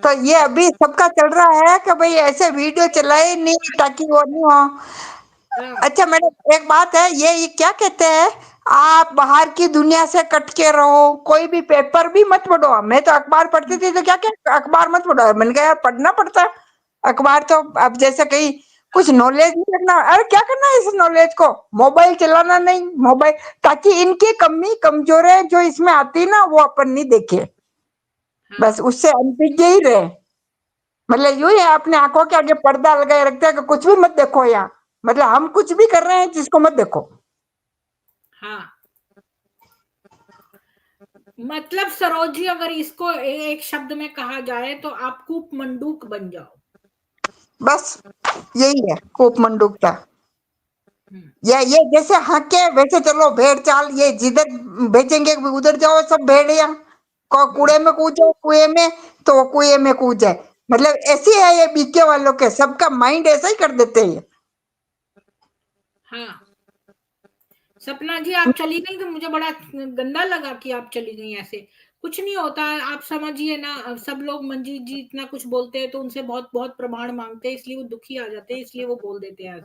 तो ये अभी सबका चल रहा है कि भाई ऐसे वीडियो चलाए नहीं ताकि वो नहीं हो। हाँ, अच्छा मैडम एक बात है, ये क्या कहते हैं, आप बाहर की दुनिया से कट के रहो, कोई भी पेपर भी मत पढ़ो। मैं तो अखबार पढ़ती थी तो क्या क्या अखबार मत पढ़ो, मैंने कहा यार पढ़ना पड़ता है अखबार तो। अब जैसे कहीं कुछ नॉलेज नहीं करना, अरे क्या करना है इस नॉलेज को, मोबाइल चलाना नहीं, मोबाइल, ताकि इनकी कमी कमजोरी जो इसमें आती है ना वो अपन नहीं देखे, हाँ, बस उससे अनभिज्ञ ही रहे। मतलब यूं ही अपने आंखों के आगे पर्दा लगाए रखते हैं कि कुछ भी मत देखो यहाँ, मतलब हम कुछ भी कर रहे हैं जिसको मत देखो। हाँ। मतलब सरोज जी, अगर इसको एक शब्द में कहा जाए तो आप कूप मंडूक बन जाओ। बस यही है कूप मंडूकता। हम्म, ये जैसे हके वैसे चलो, भेड़ चाल, ये जिधर बेचेंगे उधर जाओ, सब भेड़िया को कूड़े में कूद जाओ, कुएं में तो वो कुएं में कूद जाए। मतलब ऐसी है ये बीके वालों के, सबका माइंड ऐसा ही कर देते हैं। हाँ सपना जी, आप चली गई तो मुझे बड़ा गंदा लगा कि आप चली गई ऐसे। कुछ नहीं होता है, आप समझिए ना, सब लोग मंजीत जी इतना कुछ बोलते हैं तो उनसे बहुत बहुत प्रमाण मांगते हैं, इसलिए वो दुखी आ जाते हैं, इसलिए वो बोल देते हैं।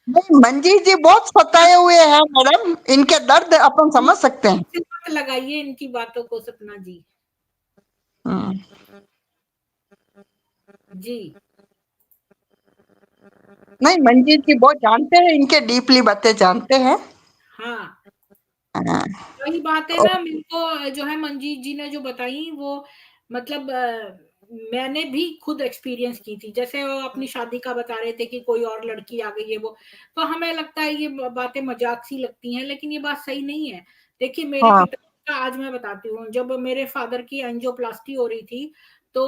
नहीं, मंजीत जी बहुत सताए हुए हैं मैडम, इनके दर्द अपन समझ सकते हैं। मत लगाइए इनकी बातों को सपना जी। हम्म, जी नहीं मंजीत जी बहुत जानते हैं, इनके डीपली बातें जानते हैं। हाँ हाँ, वही बात है और- ना, मेरे को जो है मंजीत जी ने जो बताई वो मतलब मैंने भी खुद एक्सपीरियंस की थी। जैसे वो अपनी शादी का बता रहे थे कि कोई और लड़की आ गई है वो, तो हमें लगता है ये बातें मजाक सी लगती हैं, लेकिन ये बात सही नहीं है। देखिए मेरे हाँ पिता का आज मैं बताती हूँ, जब मेरे फादर की एंजियोप्लास्टी हो रही थी तो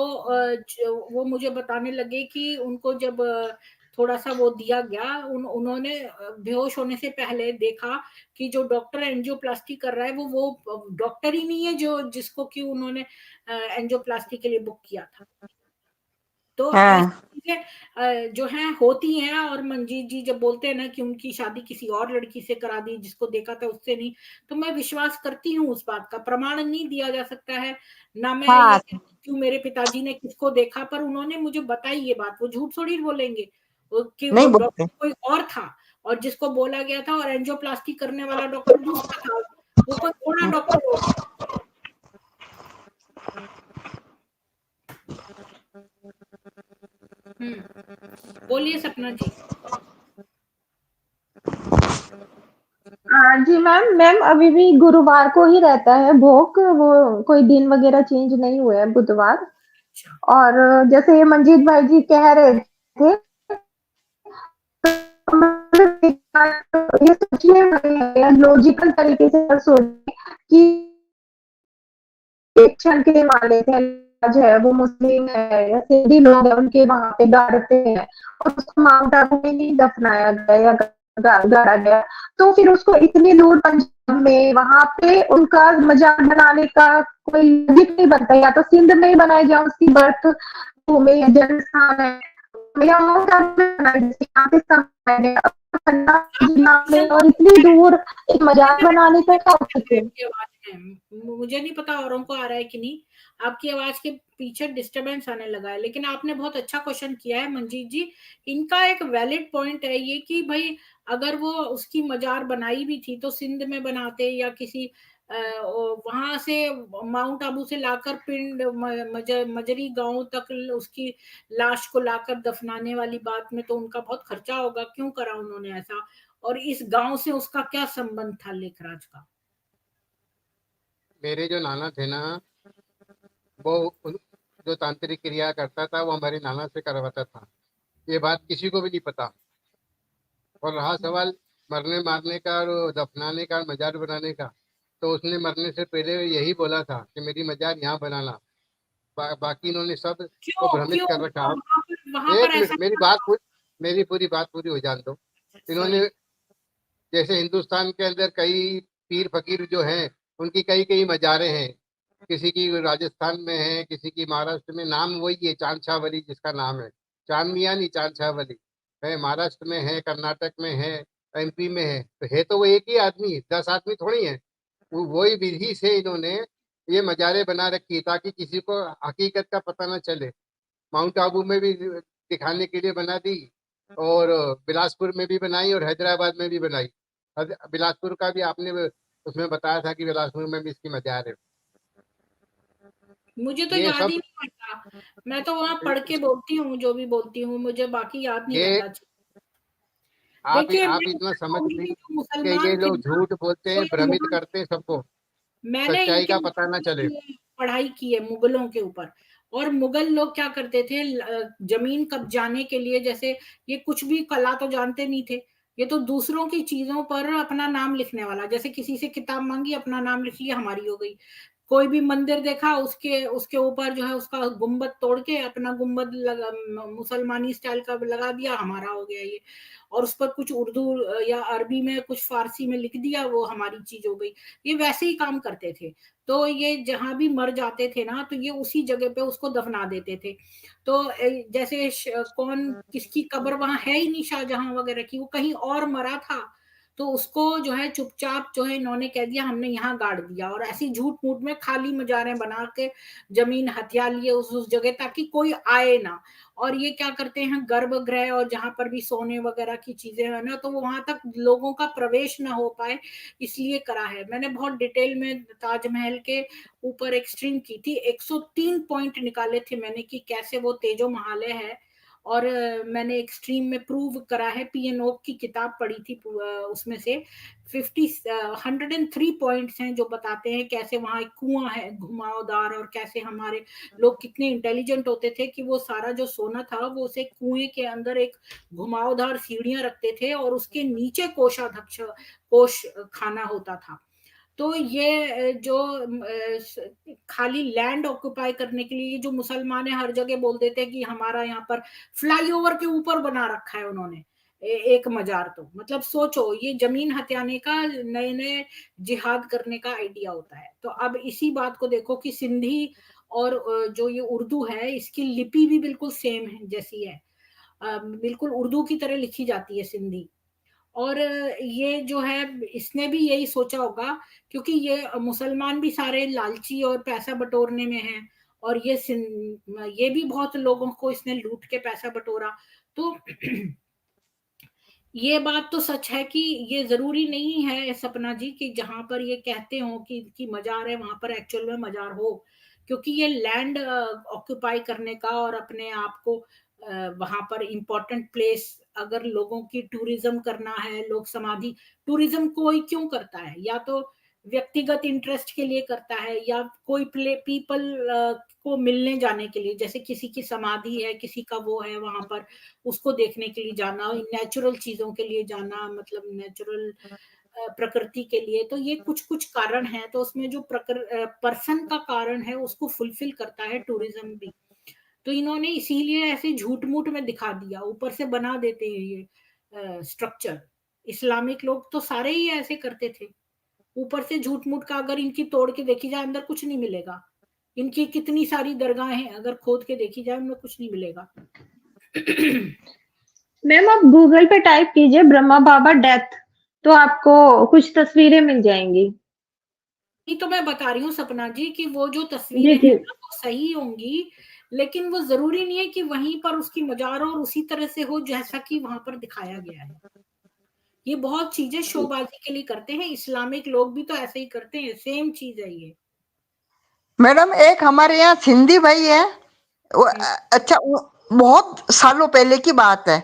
वो मुझे बताने लगे कि उनको जब थोड़ा सा वो दिया गया, उन्होंने बेहोश होने से पहले देखा कि जो डॉक्टर एंजियोप्लास्टी कर रहा है वो डॉक्टर ही नहीं है जो जिसको कि उन्होंने एंजियोप्लास्टी के लिए बुक किया था। तो ऐसी हाँ चीजें जो हैं होती हैं, और मंजीत जी जब बोलते हैं ना कि उनकी शादी किसी और लड़की से करा दी जिसको देखा था उससे नहीं, तो मैं विश्वास करती हूँ उस बात का। प्रमाण नहीं दिया जा सकता है, ना मैं ये हाँ कहती हूँ मेरे पिताजी ने किसको देखा, पर उन्होंने मुझे बताई ये बात, वो झूठ थोड़ी बोलेंगे कि नहीं वो बोलते। डॉक्टर कोई और था और जिसको बोला गया था, और एंजियोप्लास्टी करने वाला डॉक्टर दूसरा था, वो कोई थोड़ा डॉक्टर हो। बोलिए सपना जी। हाँ जी मैम, मैम अभी भी गुरुवार को ही रहता है भोग, वो कोई दिन वगैरह चेंज नहीं हुए है, बुधवार। अच्छा और जैसे ये मंजीत भाई जी कह रहे थे, तो मतलब एक बात ये सोचिए, लॉजिकल तरीके से सोचिए कि एक क्षण के लिए मान लेते हैं आज है वो मुस्लिम है या सिंधी लोग हैं, उनके वहां पे गाड़ते हैं और उसको माउंट आबू में नहीं दफनाया गया या गाड़ा गया, तो फिर उसको इतनी दूर पंजाब में वहां पे उनका मजाक बनाने का कोई लॉजिक नहीं बनता। या तो सिंध में ही बनाया जाए, उसकी बर्थ भूमि या जन्म स्थान है, या माउंट आबू में बनाया जाए, यहाँ पे सब है, पंजाब आपका जिला क्वेश्चन में, और बहुत इतनी अच्छा है। दूर एक मजाक बनाने का क्या औचित्य है? की आवाज है, मुझे नहीं पता औरों को आ रहा है कि नहीं, आपकी आवाज के पीछे डिस्टरबेंस आने लगा है, लेकिन आपने बहुत अच्छा क्वेश्चन किया है मंजीत जी। इनका एक वैलिड पॉइंट है ये कि भाई अगर वो उसकी मजार बनाई भी थी तो सिंध में बनाते या किसी वहां से माउंट आबू से लाकर पिंड मजरी गांव तक उसकी लाश को लाकर दफनाने वाली बात में तो उनका बहुत खर्चा होगा, क्यों करा उन्होंने ऐसा, और इस गांव से उसका क्या संबंध था लेखराज का। मेरे जो नाना थे ना, वो जो तांत्रिक क्रिया करता था वो हमारे नाना से करवाता था। ये बात किसी को भी नहीं पता। और रहा सवाल मरने मारने का और दफनाने का और मजार बनाने का, तो उसने मरने से पहले यही बोला था कि मेरी मजार यहाँ बनाना। बाकी इन्होंने सब को क्यों भ्रमित क्यों कर रखा। वहां पर एक ऐसा मिनट, क्या था? मेरी पूरी बात पूरी हो जान दो। सॉरी। इन्होंने, जैसे हिंदुस्तान के अंदर कई पीर फकीर जो हैं, उनकी कई कई मजारें हैं। किसी की राजस्थान में है, किसी की महाराष्ट्र में, नाम वही है चांद शाह वली जिसका नाम है। चांद मियां नहीं, चांद शाह वली है। महाराष्ट्र में है, कर्नाटक में है, एमपी में है, तो है तो वो एक ही आदमी, 10 आदमी थोड़ी है। वो वही विधि से इन्होंने ये मजारें बना रखी है ताकि किसी को हकीकत का पता ना चले। माउंट आबू में भी दिखाने के लिए बना दी, और बिलासपुर में भी बनाई, और हैदराबाद में भी बनाई। बिलासपुर का भी आपने उसमें बताया था कि बिलासपुर में भी इसकी मजार है। मुझे तो ये याद ही सब नहीं रहता, मैं तो वहां पढ़ के बोलती हूँ जो भी बोलती हूँ, मुझे बाकी याद नहीं ये रहता। देखिए आप मैं इतना समझ कहूंगी भी कि जो कि ये मुसलमान थे लोग ना, झूठ बोलते वो हैं, ये भ्रमित मुगल, करते हैं सबको, मैंने सच्चाई इनके का पता ना ऊपर चले। भी पढ़ाई की है मुगलों के ऊपर। और मुगल लोग क्या करते थे, जमीन कब्जाने के लिए, जैसे ये कुछ भी कला तो जानते नहीं थे, ये तो दूसरों की चीजों पर अपना नाम लिखने वाला, जैसे किसी से किताब मांगी अपना नाम लिख लिया हमारी हो गई। कोई भी मंदिर देखा उसके उसके ऊपर जो है उसका गुम्बद तोड़ के अपना गुम्बद लगा, मुसलमानी स्टाइल का लगा दिया, हमारा हो गया ये। और उस पर कुछ उर्दू या अरबी में कुछ फारसी में लिख दिया, वो हमारी चीज हो गई। ये वैसे ही काम करते थे। तो ये जहां भी मर जाते थे ना, तो ये उसी जगह पे उसको दफना देते थे। तो जैसे कौन किसकी कब्र वहां है ही नहीं शाहजहां वगैरह की, वो कहीं और मरा था, तो उसको जो है चुपचाप जो है इन्होंने कह दिया हमने यहाँ गाड़ दिया, और ऐसी झूठ मूठ में खाली मजारें बना के जमीन हथिया लिए उस जगह ताकि कोई आए ना। और ये क्या करते हैं, गर्भगृह और जहां पर भी सोने वगैरह की चीजें है ना, तो वहां तक लोगों का प्रवेश ना हो पाए, इसलिए करा है। मैंने बहुत डिटेल में ताजमहल के ऊपर एक स्ट्रिंग की थी, 103 पॉइंट निकाले थे मैंने कि कैसे वो तेजो महालय है। और मैंने एक स्ट्रीम में प्रूव करा है, पीएनओ की किताब पढ़ी थी, उसमें से 103 पॉइंट्स हैं जो बताते हैं कैसे वहां एक कुआं है घुमावदार, और कैसे हमारे लोग कितने इंटेलिजेंट होते थे कि वो सारा जो सोना था वो उसे कुएं के अंदर एक घुमावदार सीढ़ियां रखते थे और उसके नीचे कोषाध्यक्ष कोष खाना होता था। तो ये जो खाली लैंड ऑक्युपाई करने के लिए जो मुसलमान है हर जगह बोल देते हैं कि हमारा यहाँ पर फ्लाईओवर के ऊपर बना रखा है उन्होंने एक मजार। तो मतलब सोचो, ये जमीन हथियाने का, नए नए जिहाद करने का आइडिया होता है। तो अब इसी बात को देखो कि सिंधी और जो ये उर्दू है इसकी लिपि भी बिल्कुल सेम है जैसी है, बिल्कुल उर्दू की तरह लिखी जाती है सिंधी। और ये जो है इसने भी यही सोचा होगा, क्योंकि ये मुसलमान भी सारे लालची और पैसा बटोरने में हैं, और ये भी बहुत लोगों को इसने लूट के पैसा बटोरा। तो ये बात तो सच है कि ये जरूरी नहीं है सपना जी कि जहां पर ये कहते हो कि मजार है वहां पर एक्चुअल में मजार हो, क्योंकि ये लैंड ऑक्युपाई करने का और अपने आप को वहां पर इम्पोर्टेंट प्लेस, अगर लोगों की टूरिज्म करना है, लोग समाधि टूरिज्म कोई क्यों करता है, या तो व्यक्तिगत इंटरेस्ट के लिए करता है, या कोई पीपल को मिलने जाने के लिए, जैसे किसी की समाधि है, किसी का वो है वहां पर, उसको देखने के लिए जाना, नेचुरल चीजों के लिए जाना, मतलब नेचुरल प्रकृति के लिए। तो ये कुछ कुछ कारण है, तो उसमें जो पर्सन का कारण है उसको फुलफिल करता है टूरिज्म भी। तो इन्होंने इसीलिए ऐसे झूठ मूठ में दिखा दिया, ऊपर से बना देते हैं ये स्ट्रक्चर। इस्लामिक लोग तो सारे ही ऐसे करते थे, ऊपर से झूठ मूठ का, अगर इनकी तोड़ के देखी जाए अंदर कुछ नहीं मिलेगा। इनकी कितनी सारी दरगाहें हैं, अगर खोद के देखी जाए उनमें कुछ नहीं मिलेगा। मैम आप गूगल पे टाइप कीजिए ब्रह्मा बाबा डेथ, तो आपको कुछ तस्वीरें मिल जाएंगी। ये तो मैं बता रही हूँ सपना जी कि वो जो जी तस्वीरें जी हैं ना वो सही होंगी, लेकिन वो जरूरी नहीं है कि वहीं पर उसकी मजार हो और उसी तरह से हो जैसा कि वहां पर दिखाया गया है। ये बहुत चीजें शोबाजी के लिए करते हैं, इस्लामिक लोग भी तो ऐसे ही करते हैं, सेम चीज है ये। मैडम एक हमारे यहाँ सिंधी भाई है, अच्छा बहुत सालों पहले की बात है,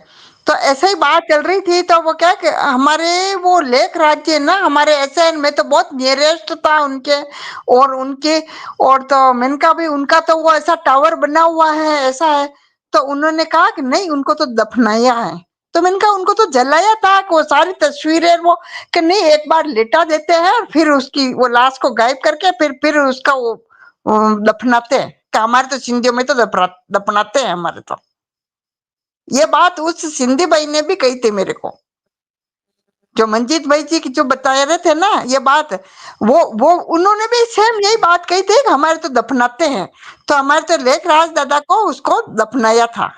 तो ऐसे ही बात चल रही थी, तो वो क्या कि हमारे वो लेक राज्य ना हमारे एसएन में तो बहुत नियरेस्ट था उनके, और उनके, और तो मैंने कहा भाई उनका तो वो ऐसा टावर बना हुआ है ऐसा है, तो उन्होंने कहा कि नहीं उनको तो दफनाया है। तो मैंने कहा उनको तो जलाया था, कि वो सारी तस्वीरें वो कि नहीं एक बार लेटा देते हैं और फिर उसकी वो लाश को गायब करके फिर उसका वो दफनाते हैं, कि हमारे तो सिंधियों में तो दफनाते हैं हमारे तो। ये बात उस सिंधी भाई ने भी कही थी मेरे को, जो मंजीत भाई जी की जो बता रहे थे ना ये बात, वो उन्होंने भी सेम यही बात कही थी कि हमारे तो दफनाते हैं, तो हमारे तो लेख राज दादा को उसको दफनाया था।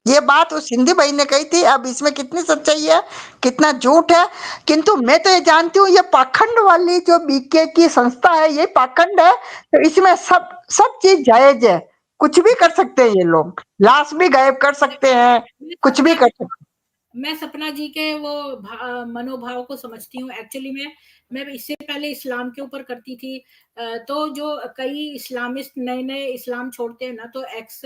ये बात उस सिंधी भाई ने कही थी। अब इसमें कितनी सच्चाई है कितना झूठ है, किंतु मैं तो ये जानती हूँ ये पाखंड वाली जो बीके की संस्था है ये पाखंड है, तो इसमें सब चीज जायज है, कुछ भी कर सकते हैं ये लोग, लाश भी गायब कर सकते हैं, कुछ भी कर सकते हैं। मैं सपना जी के वो मनोभाव को समझती हूँ। एक्चुअली मैं इससे पहले इस्लाम के ऊपर करती थी, तो जो कई इस्लामिस्ट नए नए इस्लाम छोड़ते हैं ना, तो एक्स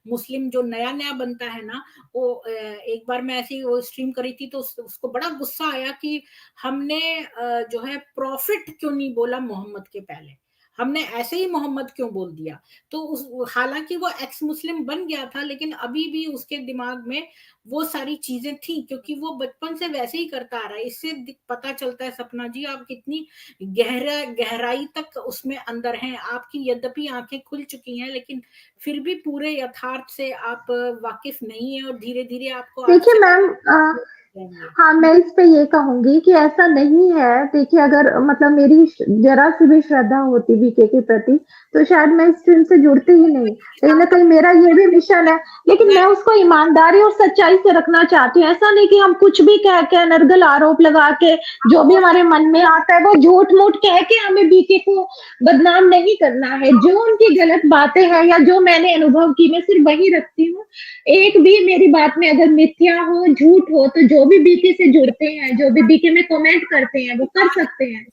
मुस्लिम जो नया नया बनता है ना, वो एक बार मैं ऐसी वो स्ट्रीम करी थी, तो उसको बड़ा गुस्सा आया कि हमने जो है प्रॉफिट क्यों नहीं बोला मोहम्मद के पहले, हमने ऐसे ही मोहम्मद क्यों बोल दिया। तो उस हालांकि वो एक्स मुस्लिम बन गया था, लेकिन अभी भी उसके दिमाग में वो सारी चीजें थी, क्योंकि वो बचपन से वैसे ही करता आ रहा है। इससे पता चलता है सपना जी आप कितनी गहराई तक उसमें अंदर हैं। आपकी यद्यपि आंखें खुल चुकी हैं, लेकिन फिर भी पूरे यथार्थ से आप वाकिफ नहीं है, और धीरे धीरे आपको देखिए मैम, हाँ मैं इस पे ये कहूंगी कि ऐसा नहीं है। देखिए अगर मतलब मेरी जरा सी भी श्रद्धा होती बीके के प्रति, तो शायद मैं इस स्ट्रीम से जुड़ती ही नहीं। कहीं ना कहीं मेरा ये भी मिशन है, लेकिन मैं उसको ईमानदारी और सच्चाई से रखना चाहती हूँ। ऐसा नहीं कि हम कुछ भी कह के अनर्गल आरोप लगा के जो भी हमारे मन में आता है वो झूठ-मूठ कह के हमें बीके को बदनाम नहीं करना है। जो उनकी गलत बातें हैं या जो मैंने अनुभव की मैं सिर्फ वही रखती हूँ। एक भी मेरी बात में अगर मिथ्या हो, झूठ हो तो जो भी बीके से जुड़ते हैं, जो भी बीके में कमेंट करते हैं वो कर सकते हैं।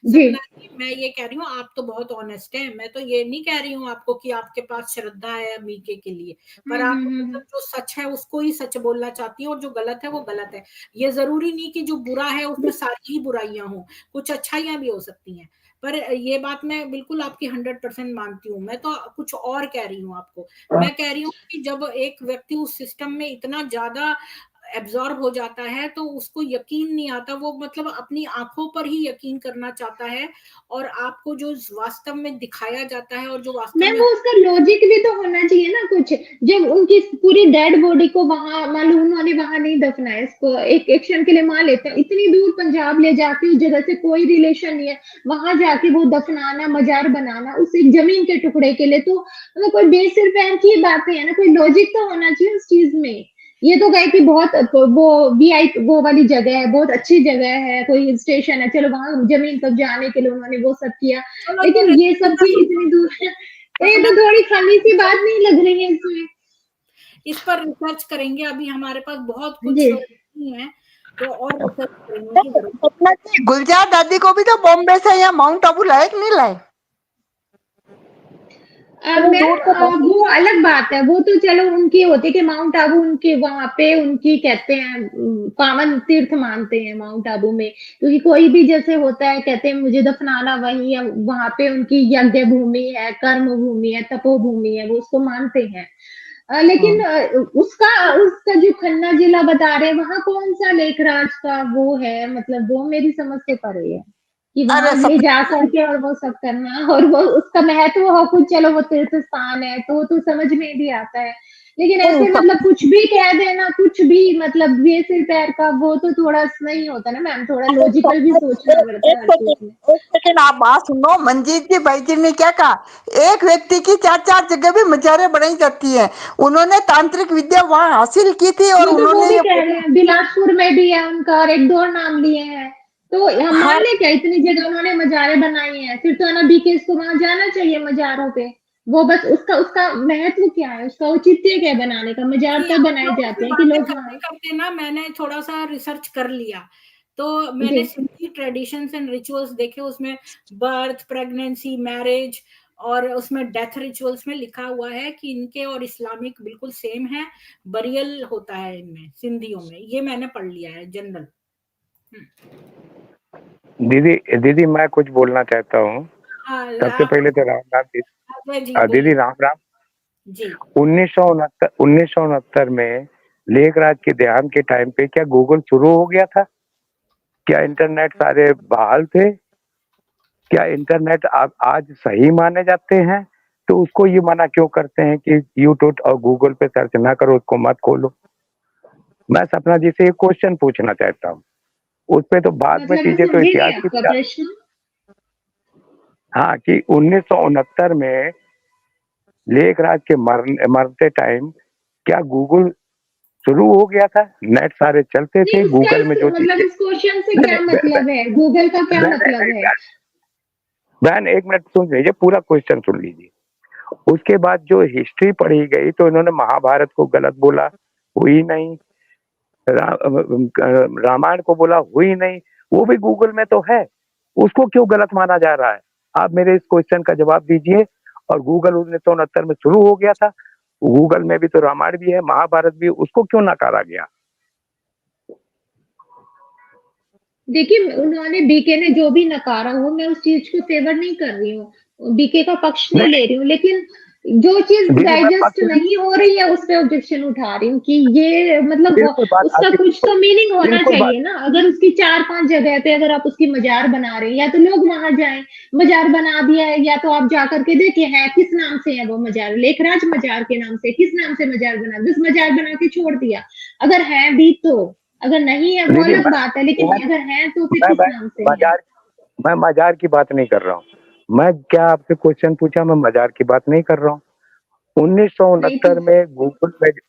जी। सपना जी, मैं ये कह रही हूँ आप तो बहुत ऑनेस्ट है। मैं तो ये नहीं कह रही हूँ आपको कि आपके पास श्रद्धा है बीके के लिए, पर आप मतलब जो सच है उसको ही सच बोलना चाहती है और जो गलत है वो गलत है। ये जरूरी नहीं कि जो बुरा है उसमें सारी ही बुराइयां हों, कुछ अच्छाइयां भी हो सकती हैं। पर ये बात मैं बिल्कुल आपकी 100% मानती हूँ। मैं तो कुछ और कह रही हूँ आपको। मैं कह रही हूँ कि जब एक व्यक्ति उस सिस्टम में इतना ज्यादा एब्जॉर्ब हो जाता है तो उसको यकीन नहीं आता, वो मतलब अपनी आंखों पर ही यकीन करना चाहता है और आपको जो वास्तव में दिखाया जाता है और जो वास्तव मैम में वो उसका लॉजिक भी तो होना चाहिए ना कुछ। जब उनकी पूरी डेड बॉडी को वहां मान लो उन्होंने वहां नहीं दफनाया, इसको एक एक्शन के लिए मान लेते हैं, इतनी दूर पंजाब ले जाके उस जगह से कोई रिलेशन नहीं है, वहां जाके वो दफनाना, मजार बनाना उस एक जमीन के टुकड़े के लिए, तो मतलब कोई बेसिर पैर की बातें है ना, कोई लॉजिक तो होना चाहिए उस चीज में। ये तो कहे कि बहुत वो वीआईपी वो वाली जगह है, बहुत अच्छी जगह है, कोई हिल स्टेशन है, चलो वहां जमीन तक जाने के लिए उन्होंने वो सब किया। चलो लेकिन ये सब चीज इतनी दूर है, तो ये तो थोड़ी फनी सी बात नहीं लग रही है इसमें? इस पर रिसर्च करेंगे। अभी हमारे पास बहुत कुछ जी। नहीं है, तो और रिसर्च करने की जरूरत है। सपना जी, गुलजार दादी को भी तो बॉम्बे से या माउंट आबू लाए कि नहीं लाए? दूर तो मैम वो अलग बात है, वो तो चलो उनकी होती है कि माउंट आबू उनके वहां पे उनकी कहते हैं पावन तीर्थ मानते हैं माउंट आबू में, क्योंकि कोई भी जैसे होता है कहते हैं मुझे दफनाना वही है, वहां पे उनकी यज्ञ भूमि है, कर्म भूमि है, तपो भूमि है, वो उसको मानते हैं। लेकिन उसका उसका जो खन्ना जिला बता रहे हैं वहां कौन सा लेखराज का वो है, मतलब वो मेरी समझ से परे है कि अरे वहां ले सपना जा करके और वो सब करना, और वो उसका महत्व हो कुछ, चलो वो तीर्थ स्थान है तो समझ में भी आता है। लेकिन ऐसे मतलब कुछ भी कह देना, कुछ भी मतलब ये सिर पैर का वो तो थोड़ा नहीं होता ना मैम, थोड़ा लॉजिकल भी सोचना पड़ता एक है हर चीज सेकंड, में। एक सेकंड, आप बात सुनो। मंजीत जी भाई जी ने क्या कहा, एक व्यक्ति की चार चार जगह भी मजारें बनाई जाती हैं। उन्होंने तांत्रिक विद्या वहां हासिल की थी और वो तो वो उन्होंने भी ये कह रहे बोला। हैं बिलासपुर में भी है उनका और एक दो और नाम लिए हैं, तो हम मान हाँ, ले क्या इतनी जगह उन्होंने मजारे बनाई हैं, फिर तो है ना बीकेएस को वहां जाना चाहिए मजारों पे। वो बस उसका उसका महत्व क्या है, उसका औचित्य क्या है बनाने का, मजार कि तब आप बनाए लोगों जाते से हैं कि बातें लोग करते वहां। करते ना मैंने थोड़ा सा रिसर्च कर लिया, तो जी। मैंने सिंधी ट्रेडिशंस एंड रिचुअल्स देखे, उसमें बर्थ, प्रेगनेंसी, मैरिज और उसमें डेथ रिचुअल्स में लिखा हुआ है कि इनके और इस्लामिक बिल्कुल सेम है, बरियल होता है इनमें सिंधियों में। ये मैंने पढ़ लिया है जनरल। दीदी दीदी मैं कुछ बोलना चाहता हूँ। हाँ सबसे आप पहले तो राम राम दीदी। अजय जी दीदी बोलिए। राम राम। जी 1969 में लेखराज के देहांत के टाइम पे क्या गूगल शुरू हो गया था? क्या इंटरनेट सारे बहाल थे? क्या इंटरनेट आज सही माने जाते हैं? तो उसको ये मना क्यों करते हैं कि यूट्यूब और गूगल पे सर्च ना करो, उसको मत खोलो? मैं सपना जी से एक क्वेश्चन पूछना चाहता हूँ। उस पे तो बाद में मतलब मैं चीजें तो समझी नहीं इतिहास की। आपका प्रश्न। हाँ, कि 1969 में लेखराज के मरते टाइम क्या गूगल शुरू हो गया था? नेट सारे चलते नहीं थे, उसका गूगल में जो मतलब चीजें। इस क्वेश्चन से नहीं क्या नहीं मतलब है, गूगल का क्या मतलब है? बहन एक मिनट सुन लीजिए, पूरा क्वेश्चन सुन लीजिए। उसके बाद जो हिस्ट्री पढ़ी गई तो इन्होंने महाभारत को गलत बोला, हुई नहीं। रामायण को बोला, हुई नहीं। वो भी गूगल में तो है, उसको क्यों गलत माना जा रहा है? आप मेरे इस क्वेश्चन का जवाब दीजिए। और गूगल 1969 में शुरू हो गया था, गूगल में भी तो रामायण भी है, महाभारत भी, उसको क्यों नकारा गया? देखिए उन्होंने बीके ने जो भी नकारा हो, मैं उस चीज को फेवर नहीं कर रही हूँ, बीके का पक्ष नहीं ले रही हूँ, लेकिन जो चीज दीदी मैं डाइजेस्ट नहीं हो रही है उस पे ऑब्जेक्शन उठा रही हूँ कि ये मतलब बिल्कुल बात उसका आपकी, कुछ तो मीनिंग होना बिल्कुल बात। चाहिए ना। अगर उसकी 4-5 जगह पे अगर आप उसकी मजार बना रहे हैं, या तो लोग वहां जाएं, मजार बना दिया है, या तो आप जा करके देखिए है किस नाम से है वो मजार, लेखराज मजार के नाम से, किस नाम से मजार बना, बस मजार बना के छोड़ दिया। अगर है भी तो, अगर नहीं है वो दीदी अलग बात है, लेकिन अगर है तो फिर किस मैं नाम से है? मजार मैं मजार की बात नहीं कर रहा हूँ। मैं क्या आपसे क्वेश्चन पूछा, मैं मजार की बात नहीं कर रहा हूँ। 1969 में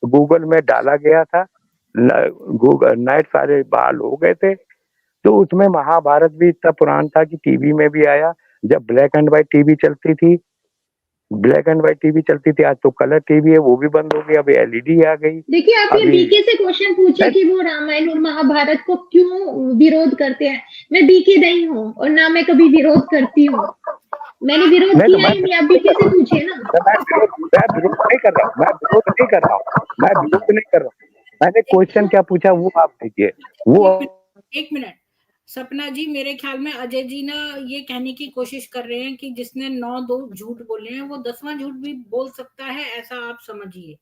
गूगल में डाला गया था। गूगल नेट सारे बहाल हो गए थे, तो उसमें महाभारत भी इतना पुराना था कि टीवी में भी आया। जब ब्लैक एंड व्हाइट टीवी चलती थी, आज तो कलर टीवी है, वो भी बंद हो गई, अब एलईडी आ गई। देखिए, आप ये अभी बीके से क्वेश्चन पूछे कि वो रामायण और महाभारत को क्यों विरोध करते हैं। मैं बीके नहीं हूँ और ना मैं कभी विरोध करती हूँ। मैंने विरोध नहीं तो किया ही नहीं, आप बीके से पूछिए ना। मैं विरोध नहीं कर रहा हूँ, मैंने क्वेश्चन क्या पूछा वो आप देखिए। वो एक मिनट सपना जी, मेरे ख्याल में अजय जी ना ये कहने की कोशिश कर रहे हैं कि जिसने 9 झूठ बोले हैं वो 10वां झूठ भी बोल सकता है, ऐसा आप समझिए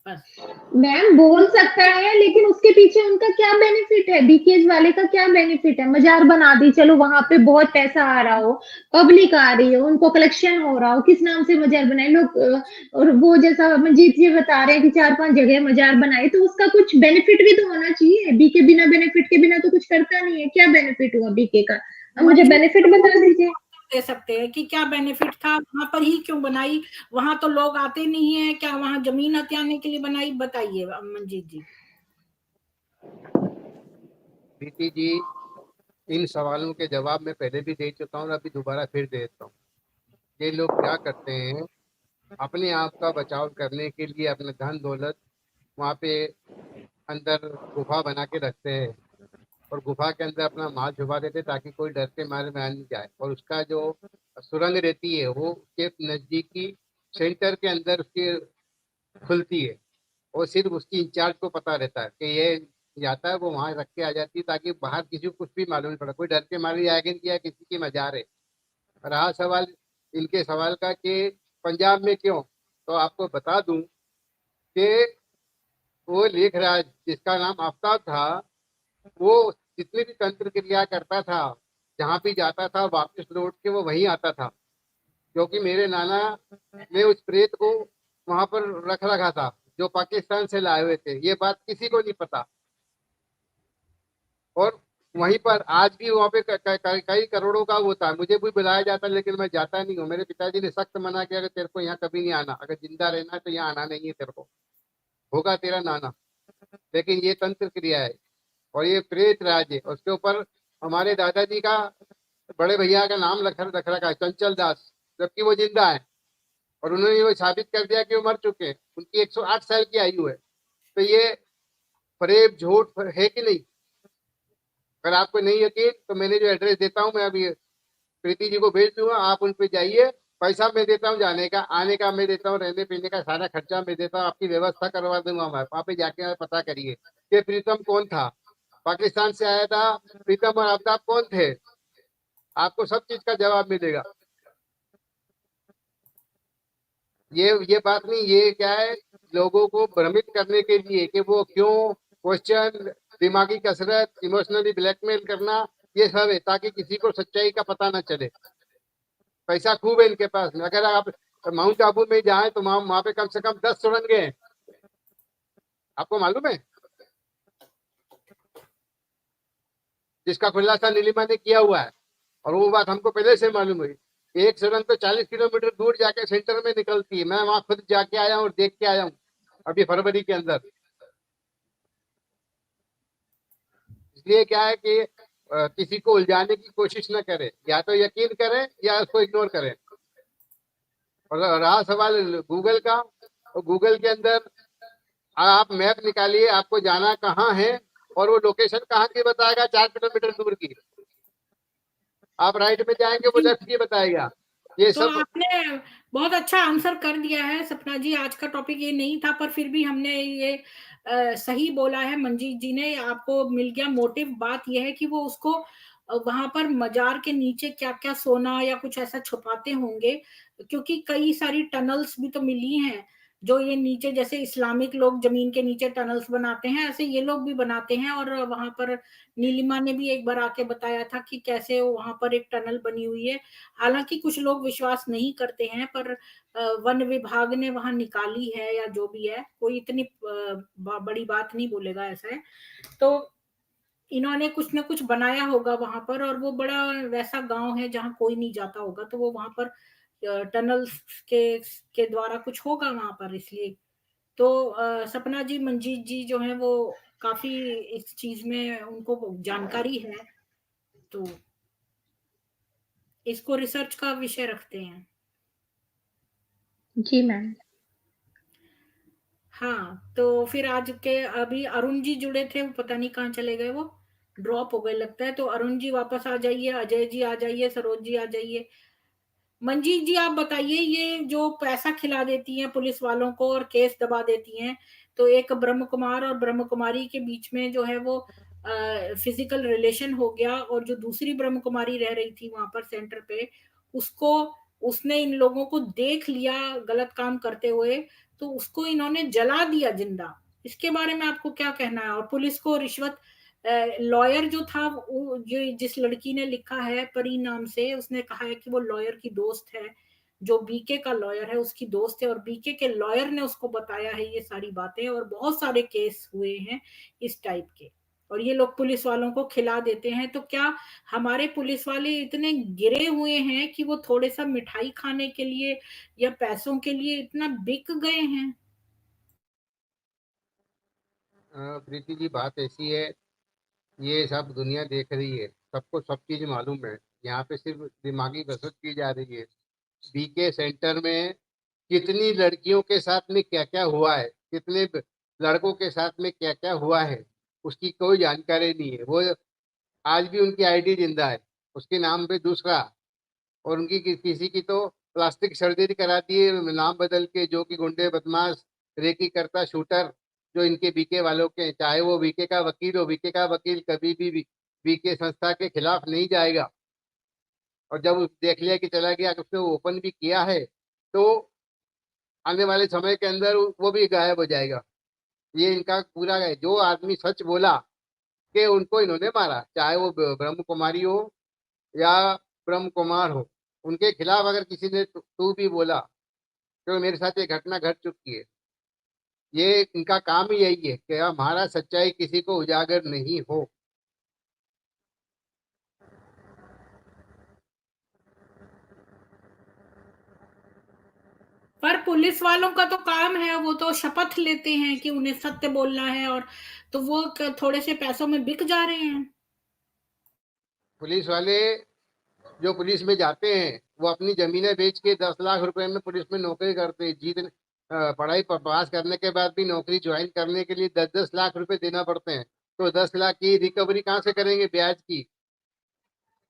बस। मैम बोल सकता है, लेकिन उसके पीछे उनका क्या बेनिफिट है? बीकेज वाले का क्या बेनिफिट है? मजार बना दी, चलो वहां पे बहुत पैसा आ रहा हो, पब्लिक आ रही हो, उनको कलेक्शन हो रहा हो, किस नाम से मजार बनाए लोग। और वो जैसा मंजीत जी बता रहे हैं कि 4-5 जगह मजार बनाए, तो उसका कुछ बेनिफिट भी तो होना चाहिए। बीके बिना बेनिफिट के बिना तो कुछ करता नहीं है। क्या बेनिफिट हुआ बीके का? अब मुझे बेनिफिट बता दीजिए। दे सकते हैं कि क्या बेनिफिट था, वहां पर ही क्यों बनाई, वहां तो लोग आते नहीं है क्या, वहां जमीन हथियाने के लिए बनाई, बताइए मंजीत जी। प्रीति जी, इन सवालों के जवाब मैं पहले भी दे चुका हूँ, अभी दोबारा फिर दे देता हूँ। ये लोग क्या करते हैं, अपने आप का बचाव करने के लिए अपने धन दौलत वहाँ पे अंदर गुफा बना के रखते हैं और गुफा के अंदर अपना माल छुपा देते ताकि कोई डर के मारे में आ नहीं जाए। और उसका जो सुरंग रहती है वो के नजदीकी सेंटर के अंदर उसकी खुलती है और सिर्फ उसकी इंचार्ज को पता रहता है कि ये जाता है, वो वहां रख के आ जाती है ताकि बाहर किसी को कुछ भी मालूम नहीं पड़ा, कोई डर के मारे आएगा नहीं किया किसी की मजार है। रहा सवाल इनके सवाल का कि पंजाब में क्यों, तो आपको बता दूं कि वो लेखराज जिसका नाम आफ्ताब था, वो जितनी भी तंत्र क्रिया करता था, जहाँ भी जाता था वापस लौट के वो वहीं आता था, क्योंकि मेरे नाना ने उस प्रेत को वहां पर रख रखा था जो पाकिस्तान से लाए हुए थे। ये बात किसी को नहीं पता। और वहीं पर आज भी वहाँ पे कई करोड़ों का वो था। मुझे भी बुलाया जाता लेकिन मैं जाता नहीं हूँ। मेरे पिताजी ने सख्त मना किया कि तेरे को यहाँ कभी नहीं आना, अगर जिंदा रहना है तो यहाँ आना नहीं है तेरे को, होगा तेरा नाना। लेकिन ये तंत्र क्रिया है और ये प्रेत राज है। उसके ऊपर हमारे दादाजी का बड़े भैया का नाम रख रखा है चंचल दास, जबकि वो जिंदा है और उन्होंने वो साबित कर दिया कि वो मर चुके हैं। उनकी 108 साल की आयु है। तो ये फरेब झूठ है कि नहीं? अगर आपको नहीं यकीन तो मैंने जो एड्रेस देता हूँ मैं अभी प्रीति जी को भेज दूंगा, आप उन पे जाइए। पैसा मैं देता हूँ, जाने का आने का मैं देता हूँ, रहने पीने का सारा खर्चा मैं देता हूँ, आपकी व्यवस्था करवा दूंगा। मैं वहाँ पे जाके पता करिए कि प्रीतम कौन था, पाकिस्तान से आया था प्रीतम और आफ्ताब कौन थे, आपको सब चीज का जवाब मिलेगा। ये बात नहीं, ये क्या है, लोगों को भ्रमित करने के लिए कि वो क्यों, क्वेश्चन, दिमागी कसरत, इमोशनली ब्लैकमेल करना, ये सब है ताकि किसी को सच्चाई का पता ना चले। पैसा खूब है इनके पास में। अगर आप माउंट आबू में जाए तो वहां पे कम से कम 10 सुरंगे हैं, आपको मालूम है, जिसका खुलासा नीलिमा ने किया हुआ है। और वो बात हमको पहले से मालूम हुई। एक सुरंग तो 40 किलोमीटर दूर जाके सेंटर में निकलती है। मैं वहां खुद जाके आया हूँ और देख के आया हूँ अभी फरवरी के अंदर। इसलिए क्या है कि किसी को उलझाने की कोशिश न करें, या तो यकीन करें या उसको इग्नोर करें। और रहा सवाल गूगल का, तो गूगल के अंदर आप मैप निकालिए, आपको जाना कहाँ है और वो लोकेशन कहाँ की बताएगा, 4 किलोमीटर दूर की। आप राइट में जाएंगे वो लेफ्ट की बताएगा। ये तो सब आपने बहुत अच्छा आंसर कर दिया है सपना जी। आज का टॉपिक ये नहीं था पर फिर भी हमने ये सही बोला है मंजीत जी ने, आपको मिल गया मोटिव। बात यह है कि वो उसको वहां पर मजार के नीचे क्या क्या सोना या कुछ ऐसा छुपाते होंगे, क्योंकि कई सारी टनल्स भी तो मिली हैं जो ये नीचे, जैसे इस्लामिक लोग जमीन के नीचे टनल्स बनाते हैं, ऐसे ये लोग भी बनाते हैं। और वहां पर नीलिमा ने भी एक बार आके बताया था कि कैसे वहां पर एक टनल बनी हुई है। हालांकि कुछ लोग विश्वास नहीं करते हैं, पर वन विभाग ने वहां निकाली है या जो भी है, कोई इतनी बड़ी बात नहीं बोलेगा ऐसा है। तो इन्होंने कुछ ना कुछ बनाया होगा वहां पर, और वो बड़ा वैसा गांव है जहां कोई नहीं जाता होगा, तो वो वहां पर टनल्स के द्वारा कुछ होगा वहां पर, इसलिए तो सपना जी, मंजीत जी जो है वो काफी इस चीज में उनको जानकारी है, तो इसको रिसर्च का विषय रखते हैं। जी मैम। हाँ, तो फिर आज के अभी अरुण जी जुड़े थे, वो पता नहीं कहाँ चले गए, वो ड्रॉप हो गए लगता है। तो अरुण जी वापस आ जाइए, अजय जी आ जाइए, सरोज जी आ जाइए। मंजीत जी आप बताइए, ये जो पैसा खिला देती हैं पुलिस वालों को और केस दबा देती हैं, तो एक ब्रह्म कुमार और ब्रह्म कुमारी के बीच में जो है वो फिजिकल रिलेशन हो गया, और जो दूसरी ब्रह्म कुमारी रह रही थी वहां पर सेंटर पे, उसको उसने इन लोगों को देख लिया गलत काम करते हुए, तो उसको इन्होंने जला दिया जिंदा। इसके बारे में आपको क्या कहना है? और पुलिस को रिश्वत, लॉयर जो था जो जिस लड़की ने लिखा है परी नाम से, उसने कहा है कि वो लॉयर की दोस्त है, जो बीके का लॉयर है उसकी दोस्त है, और बीके के लॉयर ने उसको बताया है ये सारी बातें, और बहुत सारे केस हुए हैं इस टाइप के, और ये लोग पुलिस वालों को खिला देते हैं। तो क्या हमारे पुलिस वाले इतने गिरे हुए हैं कि वो थोड़े सा मिठाई खाने के लिए या पैसों के लिए इतना बिक गए हैं? प्रीति जी, बात ऐसी है, ये सब दुनिया देख रही है, सबको सब चीज मालूम है। यहाँ पे सिर्फ दिमागी कसरत की जा रही है। बीके सेंटर में कितनी लड़कियों के साथ में क्या क्या हुआ है, कितने लड़कों के साथ में क्या क्या हुआ है, उसकी कोई जानकारी नहीं है। वो आज भी उनकी आईडी जिंदा है, उसके नाम पे दूसरा, और उनकी किसी की तो प्लास्टिक सर्जरी करा दी है नाम बदल के, जो कि गुंडे बदमाश रेकी करता शूटर जो इनके बीके वालों के, चाहे वो बीके का वकील हो, बीके का वकील कभी भी बीके संस्था के खिलाफ नहीं जाएगा, और जब देख लिया कि चला गया, उसने ओपन भी किया है, तो आने वाले समय के अंदर वो भी गायब हो जाएगा। ये इनका पूरा है। जो आदमी सच बोला कि उनको इन्होंने मारा, चाहे वो ब्रह्म कुमारी हो या ब्रह्म कुमार हो, उनके खिलाफ अगर किसी ने तू भी बोला, तो मेरे साथ ये घटना घट चुकी है। ये इनका काम ही यही है कि हमारा सच्चाई किसी को उजागर नहीं हो। पर पुलिस वालों का तो काम है, वो तो शपथ लेते हैं कि उन्हें सत्य बोलना है, और तो वो थोड़े से पैसों में बिक जा रहे हैं। पुलिस वाले जो पुलिस में जाते हैं, वो अपनी जमीनें बेच के 10 लाख रुपए में पुलिस में नौकरी करते हैं। पढ़ाई पास करने के बाद भी नौकरी ज्वाइन करने के लिए 10-10 लाख रुपए देना पड़ते हैं। तो 10 लाख की रिकवरी कहाँ से करेंगे ब्याज की?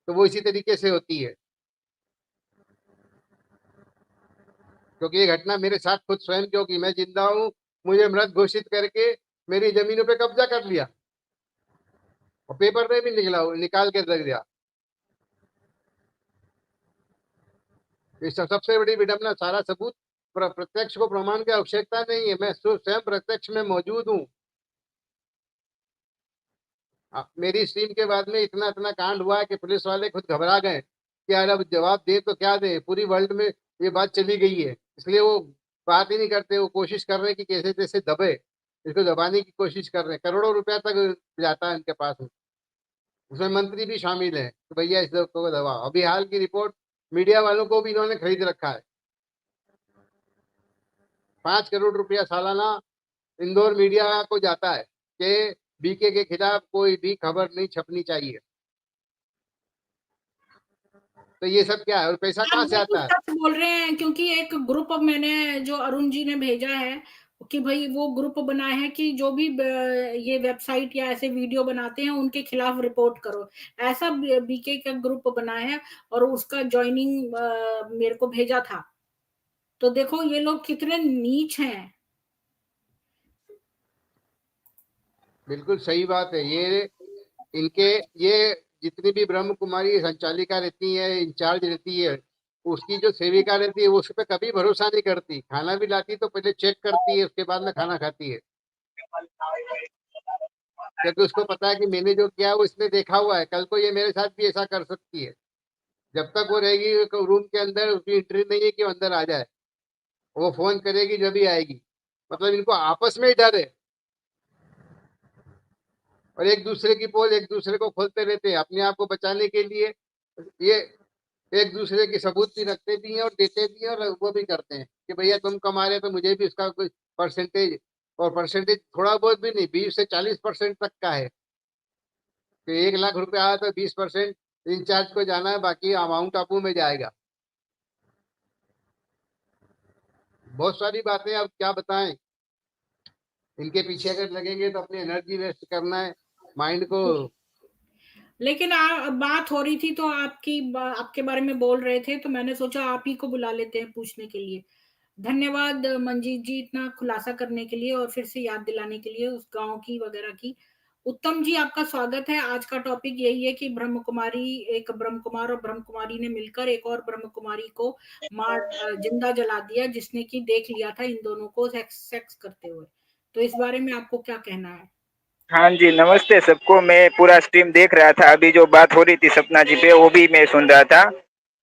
तो वो इसी तरीके से होती है। क्योंकि ये घटना मेरे साथ खुद स्वयं, क्योंकि मैं जिंदा हूँ, मुझे मृत घोषित करके मेरी जमीनों पे कब्जा कर लिया, और पेपर में भी निकाल के रख दिया। इस सबसे बड़ी विडंबना, सारा सबूत प्रत्यक्ष को प्रमाण की आवश्यकता नहीं है, मैं स्वयं प्रत्यक्ष में मौजूद हूँ। मेरी स्ट्रीम के बाद में इतना इतना कांड हुआ है कि पुलिस वाले खुद घबरा गए कि यार अब जवाब दे तो क्या दे, पूरी वर्ल्ड में ये बात चली गई है, इसलिए वो बात ही नहीं करते। वो कोशिश कर रहे हैं कि कैसे कैसे दबे, इसको दबाने की कोशिश कर रहे हैं। करोड़ों रुपया तक जाता है इनके पास में, उसमें मंत्री भी शामिल है तो भैया इस को दबाओ। अभी हाल की रिपोर्ट, मीडिया वालों को भी इन्होंने खरीद रखा है। 5 करोड़ रुपया सालाना इंदौर मीडिया को जाता है कि बीके के खिलाफ कोई भी खबर नहीं छपनी चाहिए। तो ये सब क्या है, और पैसा कहाँ से आता है? सच बोल रहे हैं, क्योंकि एक ग्रुप मैंने जो अरुण जी ने भेजा है कि भाई वो ग्रुप बनाए हैं कि जो भी ये वेबसाइट या ऐसे वीडियो बनाते हैं उनके खिलाफ रिपोर्ट करो, ऐसा बीके का ग्रुप बनाया है, और उसका ज्वाइनिंग मेरे को भेजा था। तो देखो ये लोग कितने नीच हैं। बिल्कुल सही बात है। इनके ये जितनी भी ब्रह्म कुमारी संचालिका रहती है, इंचार्ज रहती है, उसकी जो सेविका रहती है, वो उस पर कभी भरोसा नहीं करती। खाना भी लाती तो पहले चेक करती है, उसके बाद में खाना खाती है, क्योंकि उसको पता है कि मैंने जो किया वो इसने देखा हुआ है, कल को ये मेरे साथ भी ऐसा कर सकती है। जब तक वो रहेगी रूम के अंदर, उसकी एंट्री नहीं है कि वो अंदर आ जाए। वो फोन करेगी जब भी आएगी। मतलब इनको आपस में ही डर है, और एक दूसरे की पोल एक दूसरे को खोलते रहते हैं अपने आप को बचाने के लिए। ये एक दूसरे के सबूत भी रखते भी हैं और देते भी हैं, और वो भी करते हैं कि भैया तुम कमा रहे हो तो मुझे भी इसका कुछ परसेंटेज, और परसेंटेज थोड़ा बहुत भी नहीं, 20 से 40% तक का है कि 1 लाख रुपए आया तो 20% इंचार्ज को जाना है, बाकी अमाउंट आपू में जाएगा। बहुत सारी बातें, अब क्या बताएं। इनके पीछे अगर लगेंगे तो अपनी एनर्जी वेस्ट करना है, माइंड को। लेकिन बात हो रही थी तो आपके बारे में बोल रहे थे, तो मैंने सोचा आप ही को बुला लेते हैं पूछने के लिए। धन्यवाद मंजीत जी, इतना खुलासा करने के लिए और फिर से याद दिलाने के लिए उस गांव की वगैरह की। उत्तम जी, आपका स्वागत है। आज का टॉपिक यही है कि ब्रह्म कुमारी, एक ब्रह्म कुमार और ब्रह्म कुमारी ने मिलकर एक और ब्रह्म कुमारी को जिंदा जला दिया, जिसने कि देख लिया था इन दोनों को सेक्स करते हुए। तो इस बारे में आपको क्या कहना है? हाँ जी, नमस्ते सबको। मैं पूरा स्ट्रीम देख रहा था, अभी जो बात हो रही थी सपना जी पे वो भी मैं सुन रहा था।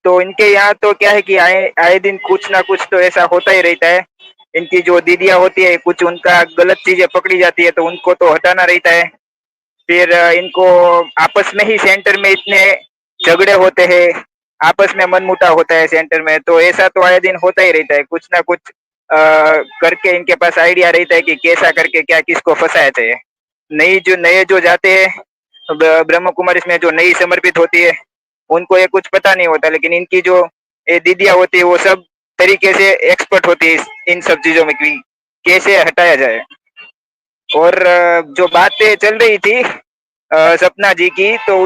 तो इनके यहाँ तो क्या है कि आए आए दिन कुछ ना कुछ तो ऐसा होता ही रहता है। इनकी जो दीदियाँ होती है, कुछ उनका गलत चीजें पकड़ी जाती है तो उनको तो हटाना रहता है। फिर इनको आपस में ही सेंटर में इतने झगड़े होते हैं, आपस में मनमुटाव होता है सेंटर में, तो ऐसा तो आए दिन होता ही रहता है। कुछ ना कुछ करके इनके पास आइडिया रहता है कि कैसा करके क्या किसको फंसाया जाए। नए जो जाते हैं ब्रह्म कुमारी में, जो नई समर्पित होती है, उनको ये कुछ पता नहीं होता, लेकिन इनकी जो ये दीदियाँ होती है वो सब तरीके से एक्सपर्ट होती है इन सब चीजों में कि कैसे हटाया जाए। और जो बातें चल रही थी सपना जी की, तो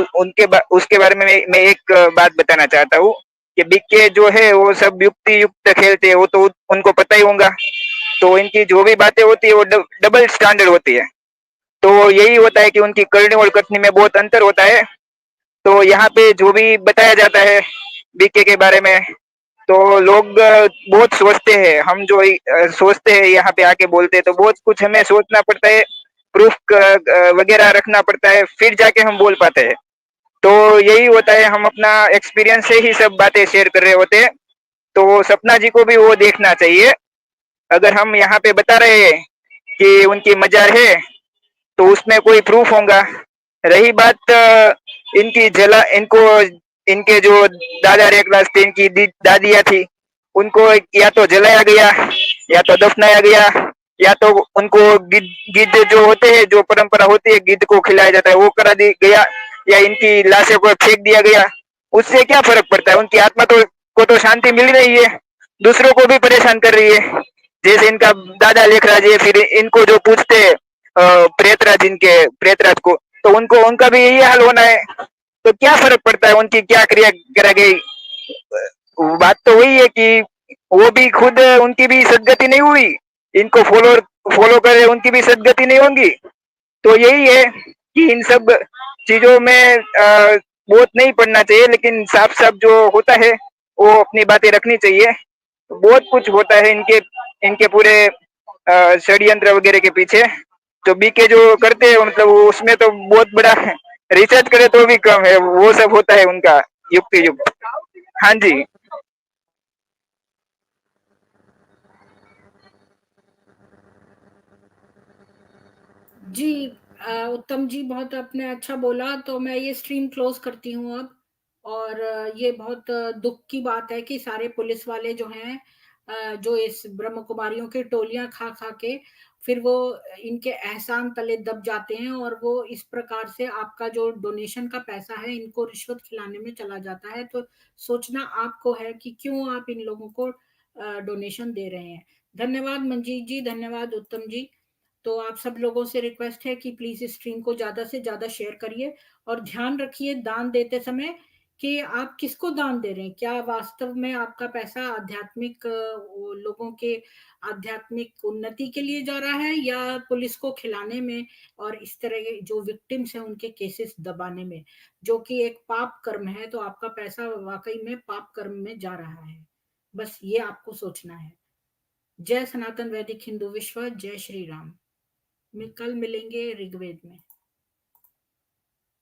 उसके बारे में मैं एक बात बताना चाहता हूँ कि बीके जो है वो सब युक्ति युक्त खेलते हैं, वो तो उनको पता ही होगा। तो इनकी जो भी बातें होती है वो डबल स्टैंडर्ड होती है। तो यही होता है कि उनकी करनी और कथनी में बहुत अंतर होता है। तो यहाँ पे जो भी बताया जाता है बीके के बारे में, तो लोग बहुत सोचते हैं। हम जो सोचते हैं यहाँ पे आके बोलते हैं, तो बहुत कुछ हमें सोचना पड़ता है, प्रूफ वगैरह रखना पड़ता है, फिर जाके हम बोल पाते हैं। तो यही होता है, हम अपना एक्सपीरियंस से ही सब बातें शेयर कर रहे होते हैं। तो सपना जी को भी वो देखना चाहिए। अगर हम यहाँ पे बता रहे हैं कि उनकी मजार है, तो उसमें कोई प्रूफ होगा। रही बात इनको इनके जो दादा रेखलास थे, इनकी दादियाँ थी, उनको या तो जलाया गया या तो दफनाया गया, या तो उनको गिद्ध जो होते हैं, जो परंपरा होती है गिद्ध को खिलाया जाता है, वो करा दी गया, या इनकी लाशों को फेंक दिया गया। उससे क्या फर्क पड़ता है? उनकी आत्मा को तो शांति मिल रही है, दूसरों को भी परेशान कर रही है। जैसे इनका दादा लेखराज है, फिर इनको जो पूछते हैं प्रेतराज को, तो उनका भी यही हाल होना है। तो क्या फर्क पड़ता है उनकी क्या क्रिया करा गई? बात तो वही है कि वो भी खुद, उनकी भी सदगति नहीं हुई, इनको फॉलो करे उनकी भी सदगति नहीं होंगी। तो यही है कि इन सब चीजों में बहुत नहीं पढ़ना चाहिए, लेकिन साफ साफ जो होता है वो अपनी बातें रखनी चाहिए। बहुत कुछ होता है इनके इनके पूरे षड्यंत्र वगैरह के पीछे। तो बीके जो करते हैं, मतलब उसमें तो बहुत बड़ा रिसर्च करे तो भी कम है, वो सब होता है उनका युक्ति युक्त। हाँ जी। जी, उत्तम जी, बहुत आपने अच्छा बोला। तो मैं ये स्ट्रीम क्लोज करती हूँ अब। और ये बहुत दुख की बात है कि सारे पुलिस वाले जो हैं, जो इस ब्रह्म कुमारियों की टोलियां खा खा के फिर वो इनके एहसान तले दब जाते हैं, और वो इस प्रकार से आपका जो डोनेशन का पैसा है इनको रिश्वत खिलाने में चला जाता है। तो सोचना आपको है कि क्यों आप इन लोगों को डोनेशन दे रहे हैं। धन्यवाद मंजीत जी, धन्यवाद उत्तम जी। तो आप सब लोगों से रिक्वेस्ट है कि प्लीज इस स्ट्रीम को ज्यादा से ज्यादा शेयर करिए, और ध्यान रखिए दान देते समय कि आप किसको दान दे रहे हैं। क्या वास्तव में आपका पैसा आध्यात्मिक लोगों के आध्यात्मिक उन्नति के लिए जा रहा है, या पुलिस को खिलाने में और इस तरह के जो विक्टिम्स हैं उनके केसेस दबाने में, जो कि एक पाप कर्म है। तो आपका पैसा वाकई में पाप कर्म में जा रहा है। बस ये आपको सोचना है। जय सनातन वैदिक हिंदू विश्व, जय श्री राम। कल मिलेंगे ऋग्वेद में।